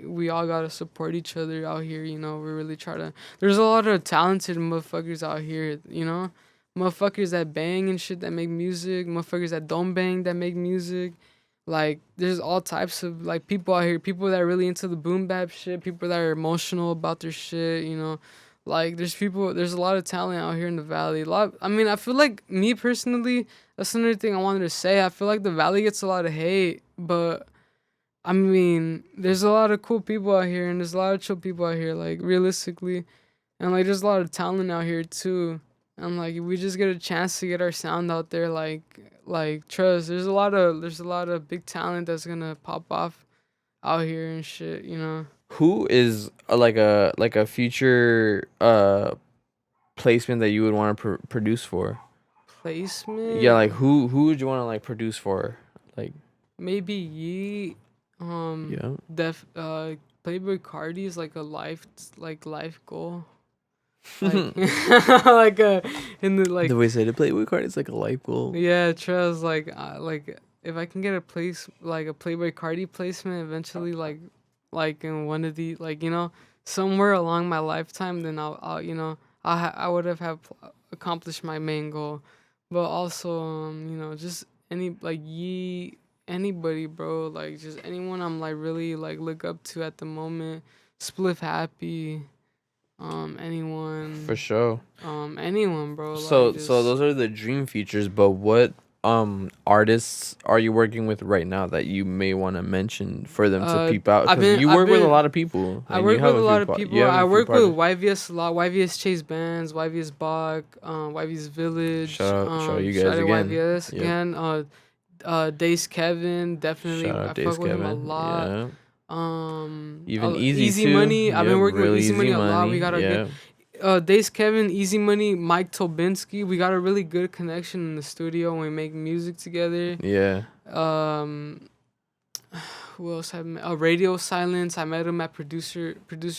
we all gotta support each other out here, we really try to. There's a lot of talented motherfuckers out here, motherfuckers that bang and shit that make music, motherfuckers that don't bang that make music. Like, there's all types of like people out here, people that are really into the boom bap shit, people that are emotional about their shit, like there's a lot of talent out here in the valley. I feel like, me personally, that's another thing I wanted to say. I feel like the valley gets a lot of hate, but I mean, there's a lot of cool people out here, and there's a lot of chill people out here, like, realistically. And, like, there's a lot of talent out here, too. And, like, if we just get a chance to get our sound out there, like trust, there's a lot of big talent that's gonna pop off out here and shit, Who is, like a future placement that you would want to produce for? Placement? Yeah, like, who would you want to, like, produce for? Like, maybe Yeet. Playboy Cardi is like a life goal. Like, like in the like the way I said it, Playboy Cardi is like a life goal. Yeah, Trez, like if I can get a place like a Playboy Cardi placement eventually, like in one of the like somewhere along my lifetime, then I'll I would have accomplished my main goal. But also just any like ye anybody, bro, like just anyone I'm like really like look up to at the moment. Spliff Happy, For anyone, sure. anyone, bro, like So just those are the dream features, but what artists are you working with right now that you may want to mention for them to peep out? Because you I've work with a been lot of people, I and you work have with a a lot few of you people. have I a few work with projects. YVS a lot. YVS Chase Bands, YVS Bach, YVS Village. Shout out you guys Shout out again. YVS Yep. again. Dace Kevin, definitely. Shout I out Days fuck with him a Kevin. lot. Yeah. Even Easy Easy too. Money. I've been Yep. working with Real Easy Money easy a lot. We money. got a good Yeah. Dace Kevin, Easy Money, Mike Tobinski. We got a really good connection in the studio when we make music together. Yeah. Um, who else have met? Radio Silence. I met him at producer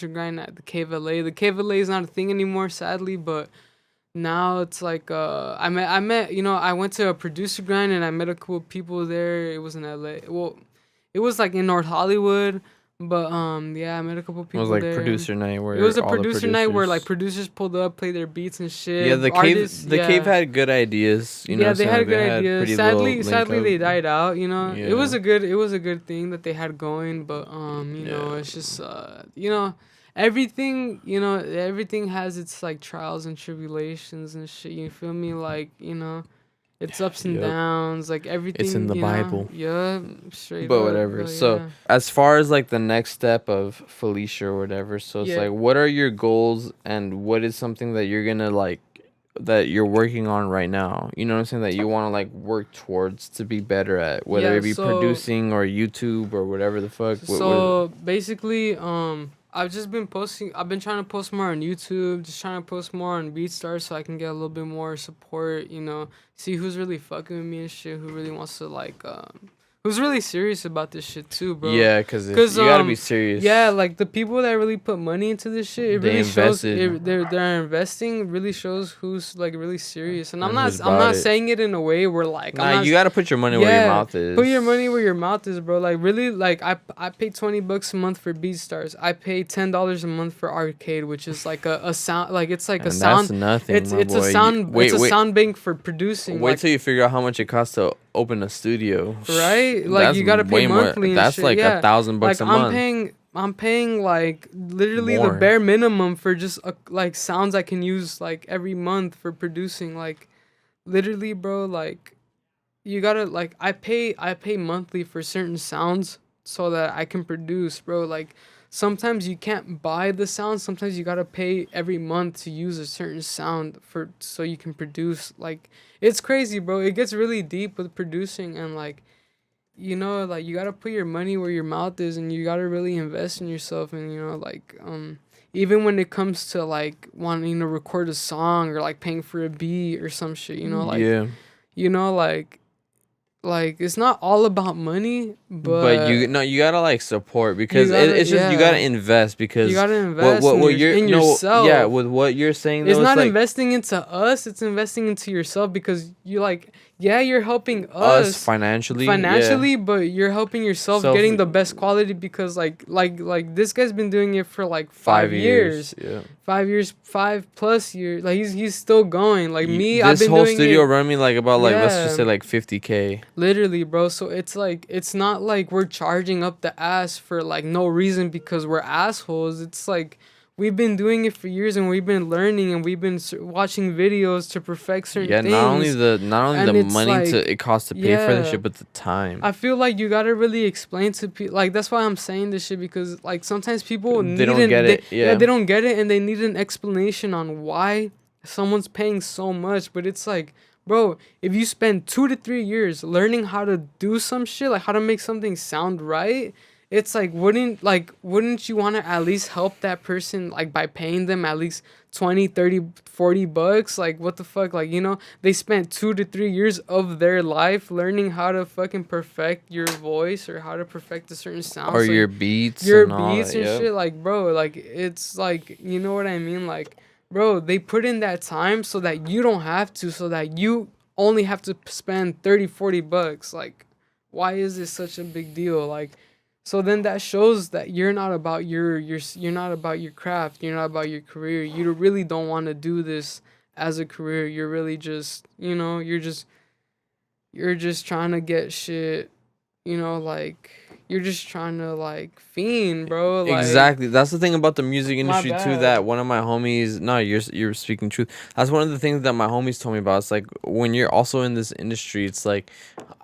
grind at the Cave LA. The Cave LA is not a thing anymore, sadly, but now it's like I met I went to a producer grind and I met a cool people there. It was in LA. Well, it was like in North Hollywood, but yeah, I met a couple It was people like there. producer night It was where a all the producer night where like producers. producers pulled up, played their beats and Yeah, shit. the Artists, cave yeah. had good ideas. You know what Yeah, I'm they saying? had a Like, they good had idea. pretty little link Sadly, up. they died out. Yeah. It was a good thing that they had going, but Yeah. it's just everything has its like trials and tribulations and shit. You feel me? Like it's ups and Yep. downs. Like It's in everything, the Bible. yeah, straight But up. whatever. But So yeah, as far as like the next step of Felicia or whatever, so it's yeah. like what are your goals and what is something that you're gonna like that you're working on right now? You know what I'm saying? That you wanna like work towards to be better at, whether Yeah, it be producing or YouTube or whatever the fuck. What is it? so basically, I've been trying to post more on YouTube, just trying to post more on BeatStars so I can get a little bit more support. See who's really fucking with me and shit. Who really wants to who's really serious about this shit too, bro. Yeah, cause you Cause gotta be serious. yeah, like the people that really put money into this shit, it They really shows. invested. They're investing really shows who's like really serious. And And who's I'm about not it. saying it in a way where like I'm Nah, not you gotta put your money where your mouth is. put your money where your mouth is, bro. Like really, like I pay $20 a month for BeatStars. I pay $10 a month for Arcade, which is like a sound, like it's like And a sound. that's nothing, It's my it's boy. a sound. Wait, it's a wait. sound bank for producing. Wait like, till you figure out how much it costs to open a studio. right? Like That's you gotta pay way more. monthly. And That's shit. like Yeah. $1,000 Like a month. I'm paying like literally the More. bare minimum for just like sounds I can use like every month for producing. Like literally, bro. Like you gotta like I pay monthly for certain sounds so that I can produce, bro. Like sometimes you can't buy the sound. Sometimes you gotta pay every month to use a certain sound for so you can produce. Like it's crazy, bro. It gets really deep with producing and like like you gotta put your money where your mouth is and you gotta really invest in yourself and even when it comes to like wanting to record a song or like paying for a beat or some shit, like Yeah. like it's not all about money, But but you gotta like support because gotta- it's just you yeah. gotta invest because You gotta invest what in you're in no, yourself. yeah, with what you're saying though, It's not like investing into us, it's investing into yourself because you're helping us financially. financially, but you're helping yourself Self- getting the best quality because like this guy's been doing it for like Yeah. 5 years. Yeah. 5 years, 5+ years. Like he's still going. Like me, I've This been whole doing studio it run me like about like let's just say Yeah. like 50K. literally, bro. So it's like it's not like we're charging up the ass for like no reason because we're assholes. It's like we've been doing it for years and we've been learning and we've been watching videos to perfect certain Yeah, things. not only and the it's money like- to it costs to pay for the yeah. shit, but the time. I feel like you gotta really explain to people. Like that's why I'm saying this shit because like sometimes people They don't get it, yeah. they don't get it and they need an explanation on why someone's paying so much. But it's like, bro, if you spend 2 to 3 years learning how to do some shit, like how to make something sound right, it's like wouldn't you want to at least help that person like by paying them at least 20, 30, 40 bucks? Like what the fuck? Like they spent 2 to 3 years of their life learning how to fucking perfect your voice or how to perfect a certain sound or so your beats your and all beats that, and yep. shit. Like bro, like it's like you know what I mean? Like bro, they put in that time so that you don't have to, so that you only have to spend 30, 40 bucks. Like why is this such a big deal? Like, so then that shows that you're not about you're not about your craft. You're not about your career. You really don't want to do this as a career. You're really just, you're just trying to get shit, like you're just trying to like fiend, bro. Like, Exactly. That's the thing about the music my industry too. bad. That one of my homies. No, you're speaking truth. That's one of the things that my homies told me about. It's like when you're also in this industry, it's like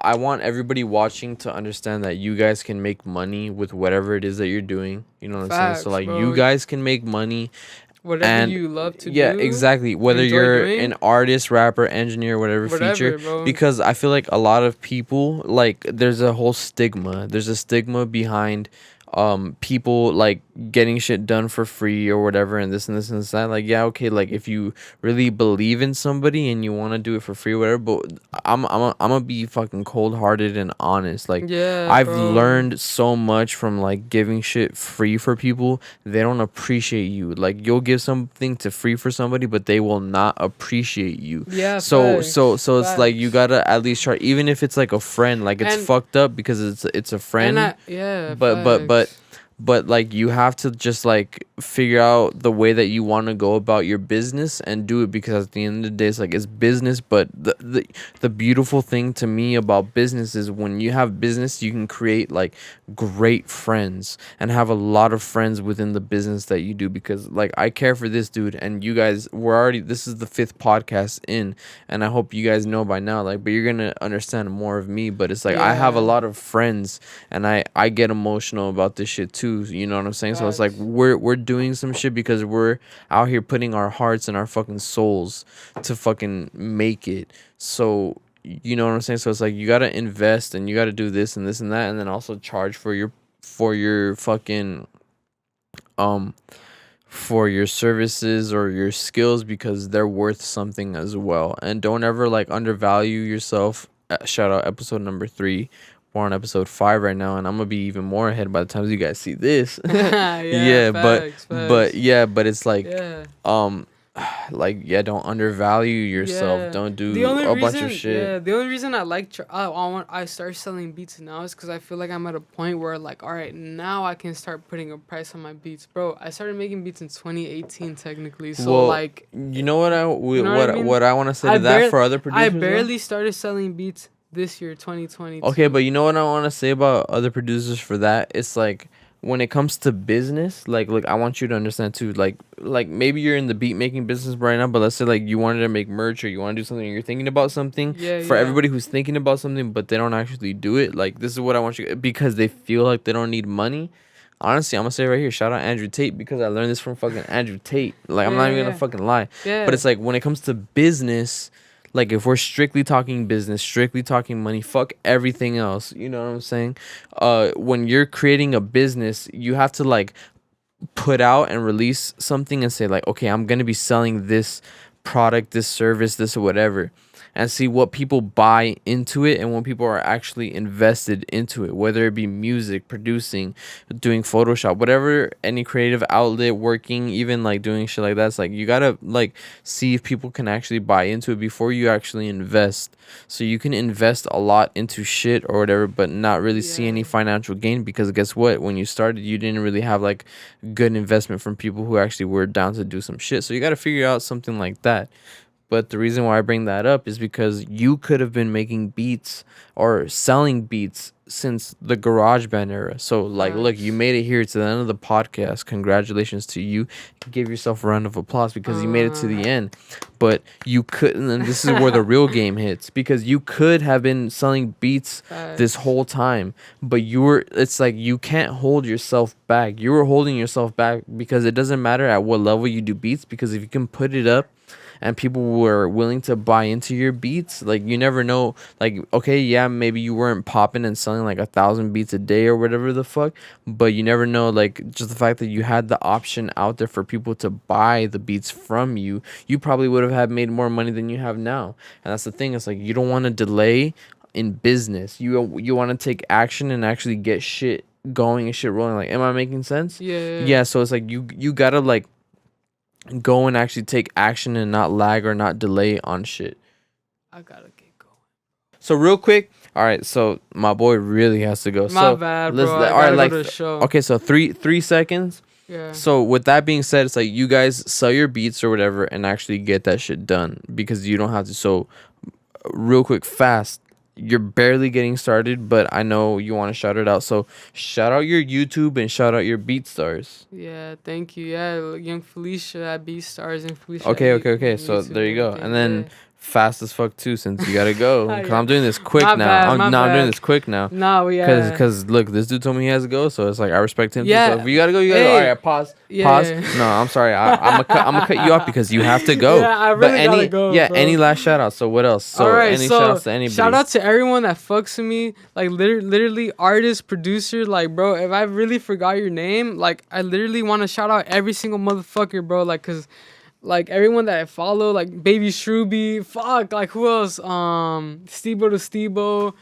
I want everybody watching to understand that you guys can make money with whatever it is that you're doing. You know what I'm saying? So Facts, like you bro. guys can make money. Whatever And you love to yeah, do, exactly. Whether enjoy you're an doing, artist, rapper, engineer, whatever feature, whatever, bro. because I feel like a lot of people, like, there's a whole stigma. There's a stigma behind people like getting shit done for free or whatever, and this and this and that. Like, yeah, okay, like if you really believe in somebody and you want to do it for free, whatever. But I'm gonna be fucking cold hearted and honest. Like, Yeah, I've bro. learned so much from like giving shit free for people. They don't appreciate you. Like, you'll give something to free for somebody, but they will not appreciate you. Yeah, So it's like you facts. gotta at least try, even if it's like a friend. Like, it's And fucked up because it's a friend, yeah, but but but facts. but like you have to just like figure out the way that you want to go about your business and do it, because at the end of the day it's like it's business. But the beautiful thing to me about business is when you have business, you can create like great friends and have a lot of friends within the business that you do. Because like I care for this dude, and you guys, we're already, this is the 5th podcast in, and I hope you guys know by now, like, but you're gonna understand more of me. But it's like I have a Yeah, lot of friends, and I get emotional about this shit too. You know what I'm saying? So it's like facts. we're doing some shit because we're out here putting our hearts and our fucking souls to fucking make it. So you know what I'm saying? So it's like you gotta invest and you gotta do this and this and that, and then also charge for your fucking um for your services or your skills, because they're worth something as well. And don't ever like undervalue yourself. Shout out episode number 3. We're on episode 5 right now, and I'm gonna be even more ahead by the time you guys see this. Yeah, Yeah, facts, facts. but it's like Yeah. um like, yeah, don't undervalue yourself. Yeah. Don't do a bunch of shit. The only reason I like I start selling beats now is because I feel like I'm at a point where like, all right, now I can start putting a price on my beats, bro. I started making beats in 2018 technically, so Well, like, you know what you know what I mean? what I want to say I to that barely for other I producers though? barely started selling beats this year, Okay, 2022. but you know what I want to say about other producers for that? It's like when it comes to business, like, look, I want you to understand too. Like maybe you're in the beat making business right now, but let's say like you wanted to make merch or you want to do something, or you're thinking about something. Yeah, For yeah. everybody who's thinking about something but they don't actually do it, like, this is what I want you, because they feel like they don't need money. Honestly, I'm gonna say right here, shout out Andrew Tate, because I learned this from fucking Andrew Tate. Like, I'm Yeah, not even gonna yeah. fucking lie. But Yeah. it's like when it comes to business, like if we're strictly talking business, strictly talking money, fuck everything else. You know what I'm saying? When you're creating a business, you have to like put out and release something and say like, okay, I'm gonna be selling this product, this service, this whatever, and see what people buy into it and when people are actually invested into it, whether it be music, producing, doing Photoshop, whatever, any creative outlet, working, even like doing shit like that. It's like you gotta like see if people can actually buy into it before you actually invest. So you can invest a lot into shit or whatever, but not really see Yeah. any financial gain, because guess what? When you started, you didn't really have like good investment from people who actually were down to do some shit. So you got to figure out something like that. But the reason why I bring that up is because you could have been making beats or selling beats since the Garageband era. So, like, look, you Facts. made it here to the end of the podcast. Congratulations to you. Give yourself a round of applause because you made it to Uh the end. But you couldn't, and this is where the real game hits, because you could have been selling beats this Facts. whole time, but you were, it's like you can't hold yourself back. You were holding yourself back because it doesn't matter at what level you do beats, because if you can put it up and people were willing to buy into your beats, like, you never know. Like, okay, yeah, maybe you weren't popping and selling like 1,000 beats a day or whatever the fuck, but you never know. Like, just the fact that you had the option out there for people to buy the beats from you, you probably would have had made more money than you have now. And that's the thing. It's like you don't want to delay in business. You want to take action and actually get shit going and shit rolling. Like, am I making sense? Yeah, yeah. Yeah. So it's like you gotta like go and actually take action and not lag or not delay on shit. I gotta get going. So real quick. All right, so my boy really has to go. My bad, bro. I gotta go to the show. Okay, so three seconds. Yeah. So with that being said, it's like you guys sell your beats or whatever and actually get that shit done because you don't have to. So real quick, fast. You're barely getting started, but I know you want to shout it out. So shout out your YouTube and shout out your BeatStars. Yeah, thank you. Yeah, young Felicia at BeatStars and Felicia. Okay. So there you go. And then fast as fuck too, since you gotta go. Cause I'm doing this quick now. I'm doing this quick now. No, yeah. Cause look, this dude told me he has to go, so it's like I respect him. Yeah. So if you gotta go, you gotta go. All right, pause. Yeah. Pause. No, I'm sorry. I'm gonna cut you off because you have to go. Yeah, I really gotta go. Yeah. Bro. Any last shout outs? So what else? So all right, any shout outs to anybody? Shout out to everyone that fucks with me. Like literally artist, producer. Like bro, if I really forgot your name, like I literally want to shout out every single motherfucker, bro. Like cause. Like everyone that I follow, like Baby Shruby, fuck, like who else? Stebo to Stebo,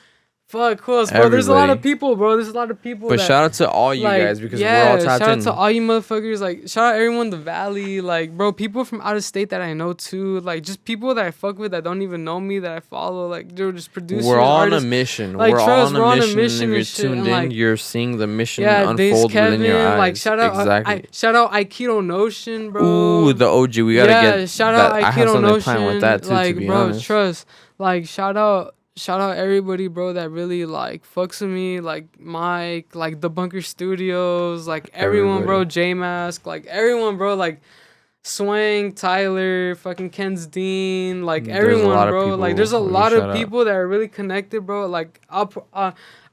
fuck, who else, bro? Everybody. There's a lot of people, bro. There's a lot of people. But shout out to all you guys because we're all tapped in. Shout out to all you motherfuckers. Like shout out everyone in the valley. Like bro, people from out of state that I know too. Like just people that I fuck with that don't even know me that I follow. Like they're just producers. We're all artists. on a mission. Like, we're trust, all on a mission. And if you're tuned in, like, you're seeing the mission Kevin, unfold within your eyes. Like shout out, exactly. Shout out Aikido Notion, bro. Ooh, the OG. We gotta get. Shout out that. Aikido Notion. Plan with that too, like to be bro, honest. trust. Like shout out everybody, bro, that really like fucks with me, like Mike, like the Bunker Studios, like everyone, bro, J Mask, like everyone, bro, like Swang, Tyler, fucking Ken's Dean, like everyone, bro. Like there's a lot of people that are really connected, bro. Like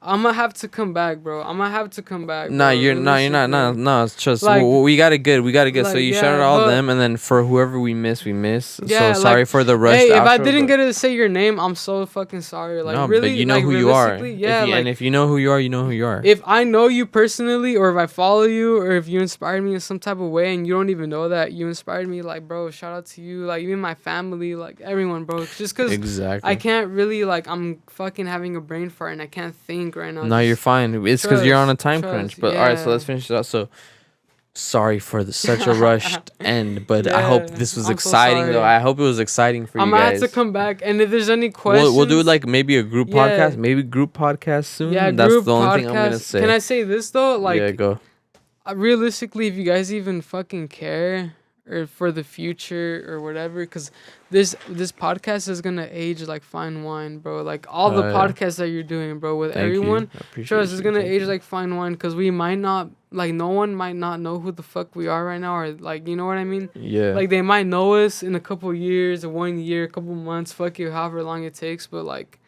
I'm gonna have to come back, bro. Nah, you're not. No, it's just like, we got it good. Like, so you shout out all of them, and then for whoever we miss. Yeah, so sorry for the rush. Hey, if I didn't get to say your name, I'm so fucking sorry. Like, no, really, but you know who you are. Yeah, and if you know who you are, you know who you are. If I know you personally, or if I follow you, or if you inspired me in some type of way, and you don't even know that you inspired me, like, bro, shout out to you. Like, even my family, like everyone, bro. Just cause I can't really like I'm fucking having a brain fart and I can't think right now. No, you're fine. It's because you're on a time crunch. But all right, so let's finish it out. So sorry for such a rushed end, but I hope this was exciting though. I hope it was exciting for you guys. I'm gonna have to come back, and if there's any questions, we'll do like maybe a group podcast, maybe group podcast soon. Yeah, that's the only thing I'm gonna say. Can I say this though? Like, yeah, go. Realistically, if you guys even fucking care or for the future or whatever, because this podcast is gonna age like fine wine, bro. Like all the podcasts that you're doing, bro, with everyone, trust, it's gonna age like fine wine, because we might not, like, no one might not know who the fuck we are right now, or like, you know what I mean? Yeah. Like they might know us in a couple years, or 1 year, a couple months, fuck you, however long it takes, but like,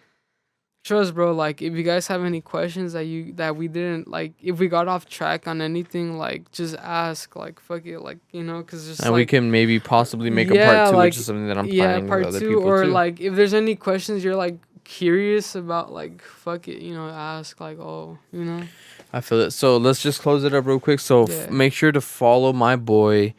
trust, bro, like if you guys have any questions that we didn't, like, if we got off track on anything, like just ask, like fuck it, like, you know, because just, and like, we can maybe possibly make a part two, which is something that I'm planning with other people or too. Like if there's any questions you're like curious about, like fuck it, you know, ask, like, oh, you know. I feel it. So let's just close it up real quick. So make sure to follow my boy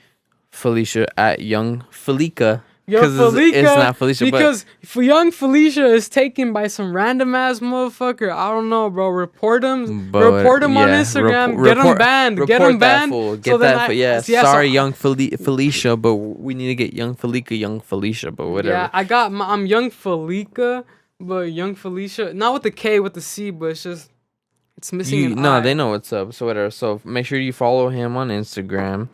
Felicia at Young Felica. Because it's not Felicia, because if young Felicia is taken by some random ass motherfucker, I don't know, bro. Report him on Instagram. Get him banned. Get that. Sorry, young Felicia, but we need to get young Felicia, but whatever. Yeah, I'm young Felica, but young Felicia, not with the K, with the C, but it's just, it's missing an I. They know what's up. So whatever. So make sure you follow him on Instagram.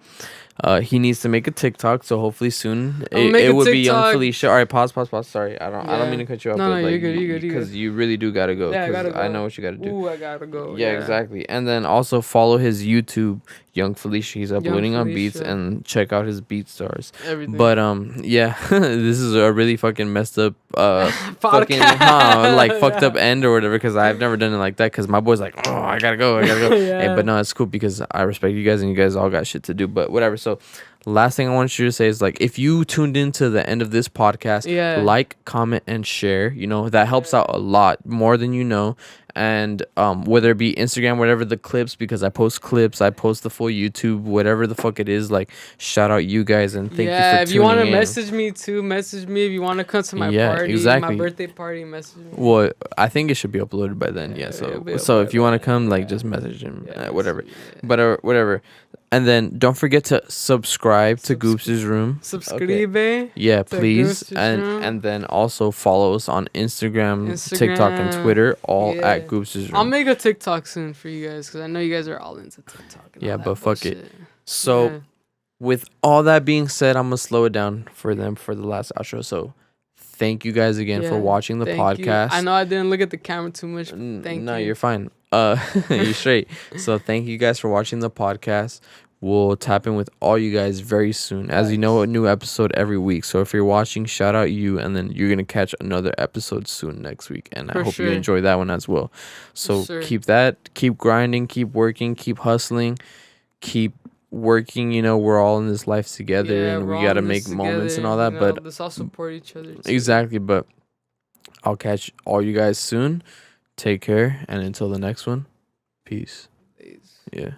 He needs to make a TikTok, so hopefully soon it would be Young Felicia. All right, pause. Sorry, I don't mean to cut you off. No, but you're good. Because you really do gotta go. Yeah, I gotta go. I know what you gotta do. Ooh, I gotta go. Yeah, exactly. And then also follow his YouTube, Young Felicia. He's uploading on beats, and check out his BeatStars. Everything. But yeah, this is a really fucking messed up fucking fucked up end or whatever, because I've never done it like that, because my boy's like, oh, I gotta go. Hey, but no, it's cool because I respect you guys and you guys all got shit to do, but whatever. So last thing I want you to say is, like, if you tuned into the end of this podcast, like, comment, and share. You know, that helps out a lot, more than you know. And whether it be Instagram, whatever the clips, because I post clips, I post the full YouTube, whatever the fuck it is. Like, shout out you guys and thank you for tuning in. If you want to message me too, message me. If you want to come to my party, exactly. my birthday party, message me. Well, I think it should be uploaded by then. Yeah, so if you want to come, like, just message him, whatever. But whatever. And then don't forget to subscribe to Goobster's Room. Subscribe. Yeah, please. And then also follow us on Instagram, TikTok, and Twitter, all at Goobster's Room. I'll make a TikTok soon for you guys because I know you guys are all into TikTok. And but fuck it. So with all that being said, I'm gonna slow it down for them for the last outro. So thank you guys again for watching the podcast. I know I didn't look at the camera too much. Thank you. No, you're fine. You're straight. So thank you guys for watching the podcast. We'll tap in with all you guys very soon. As you know, a new episode every week. So if you're watching, shout out you, and then you're gonna catch another episode soon next week. And I hope you enjoy that one as well. So keep grinding, keep working, keep hustling, keep working. You know, we're all in this life together, and we gotta make moments and all that. But let's all support each other too. Exactly. But I'll catch all you guys soon. Take care, and until the next one, peace. Yeah.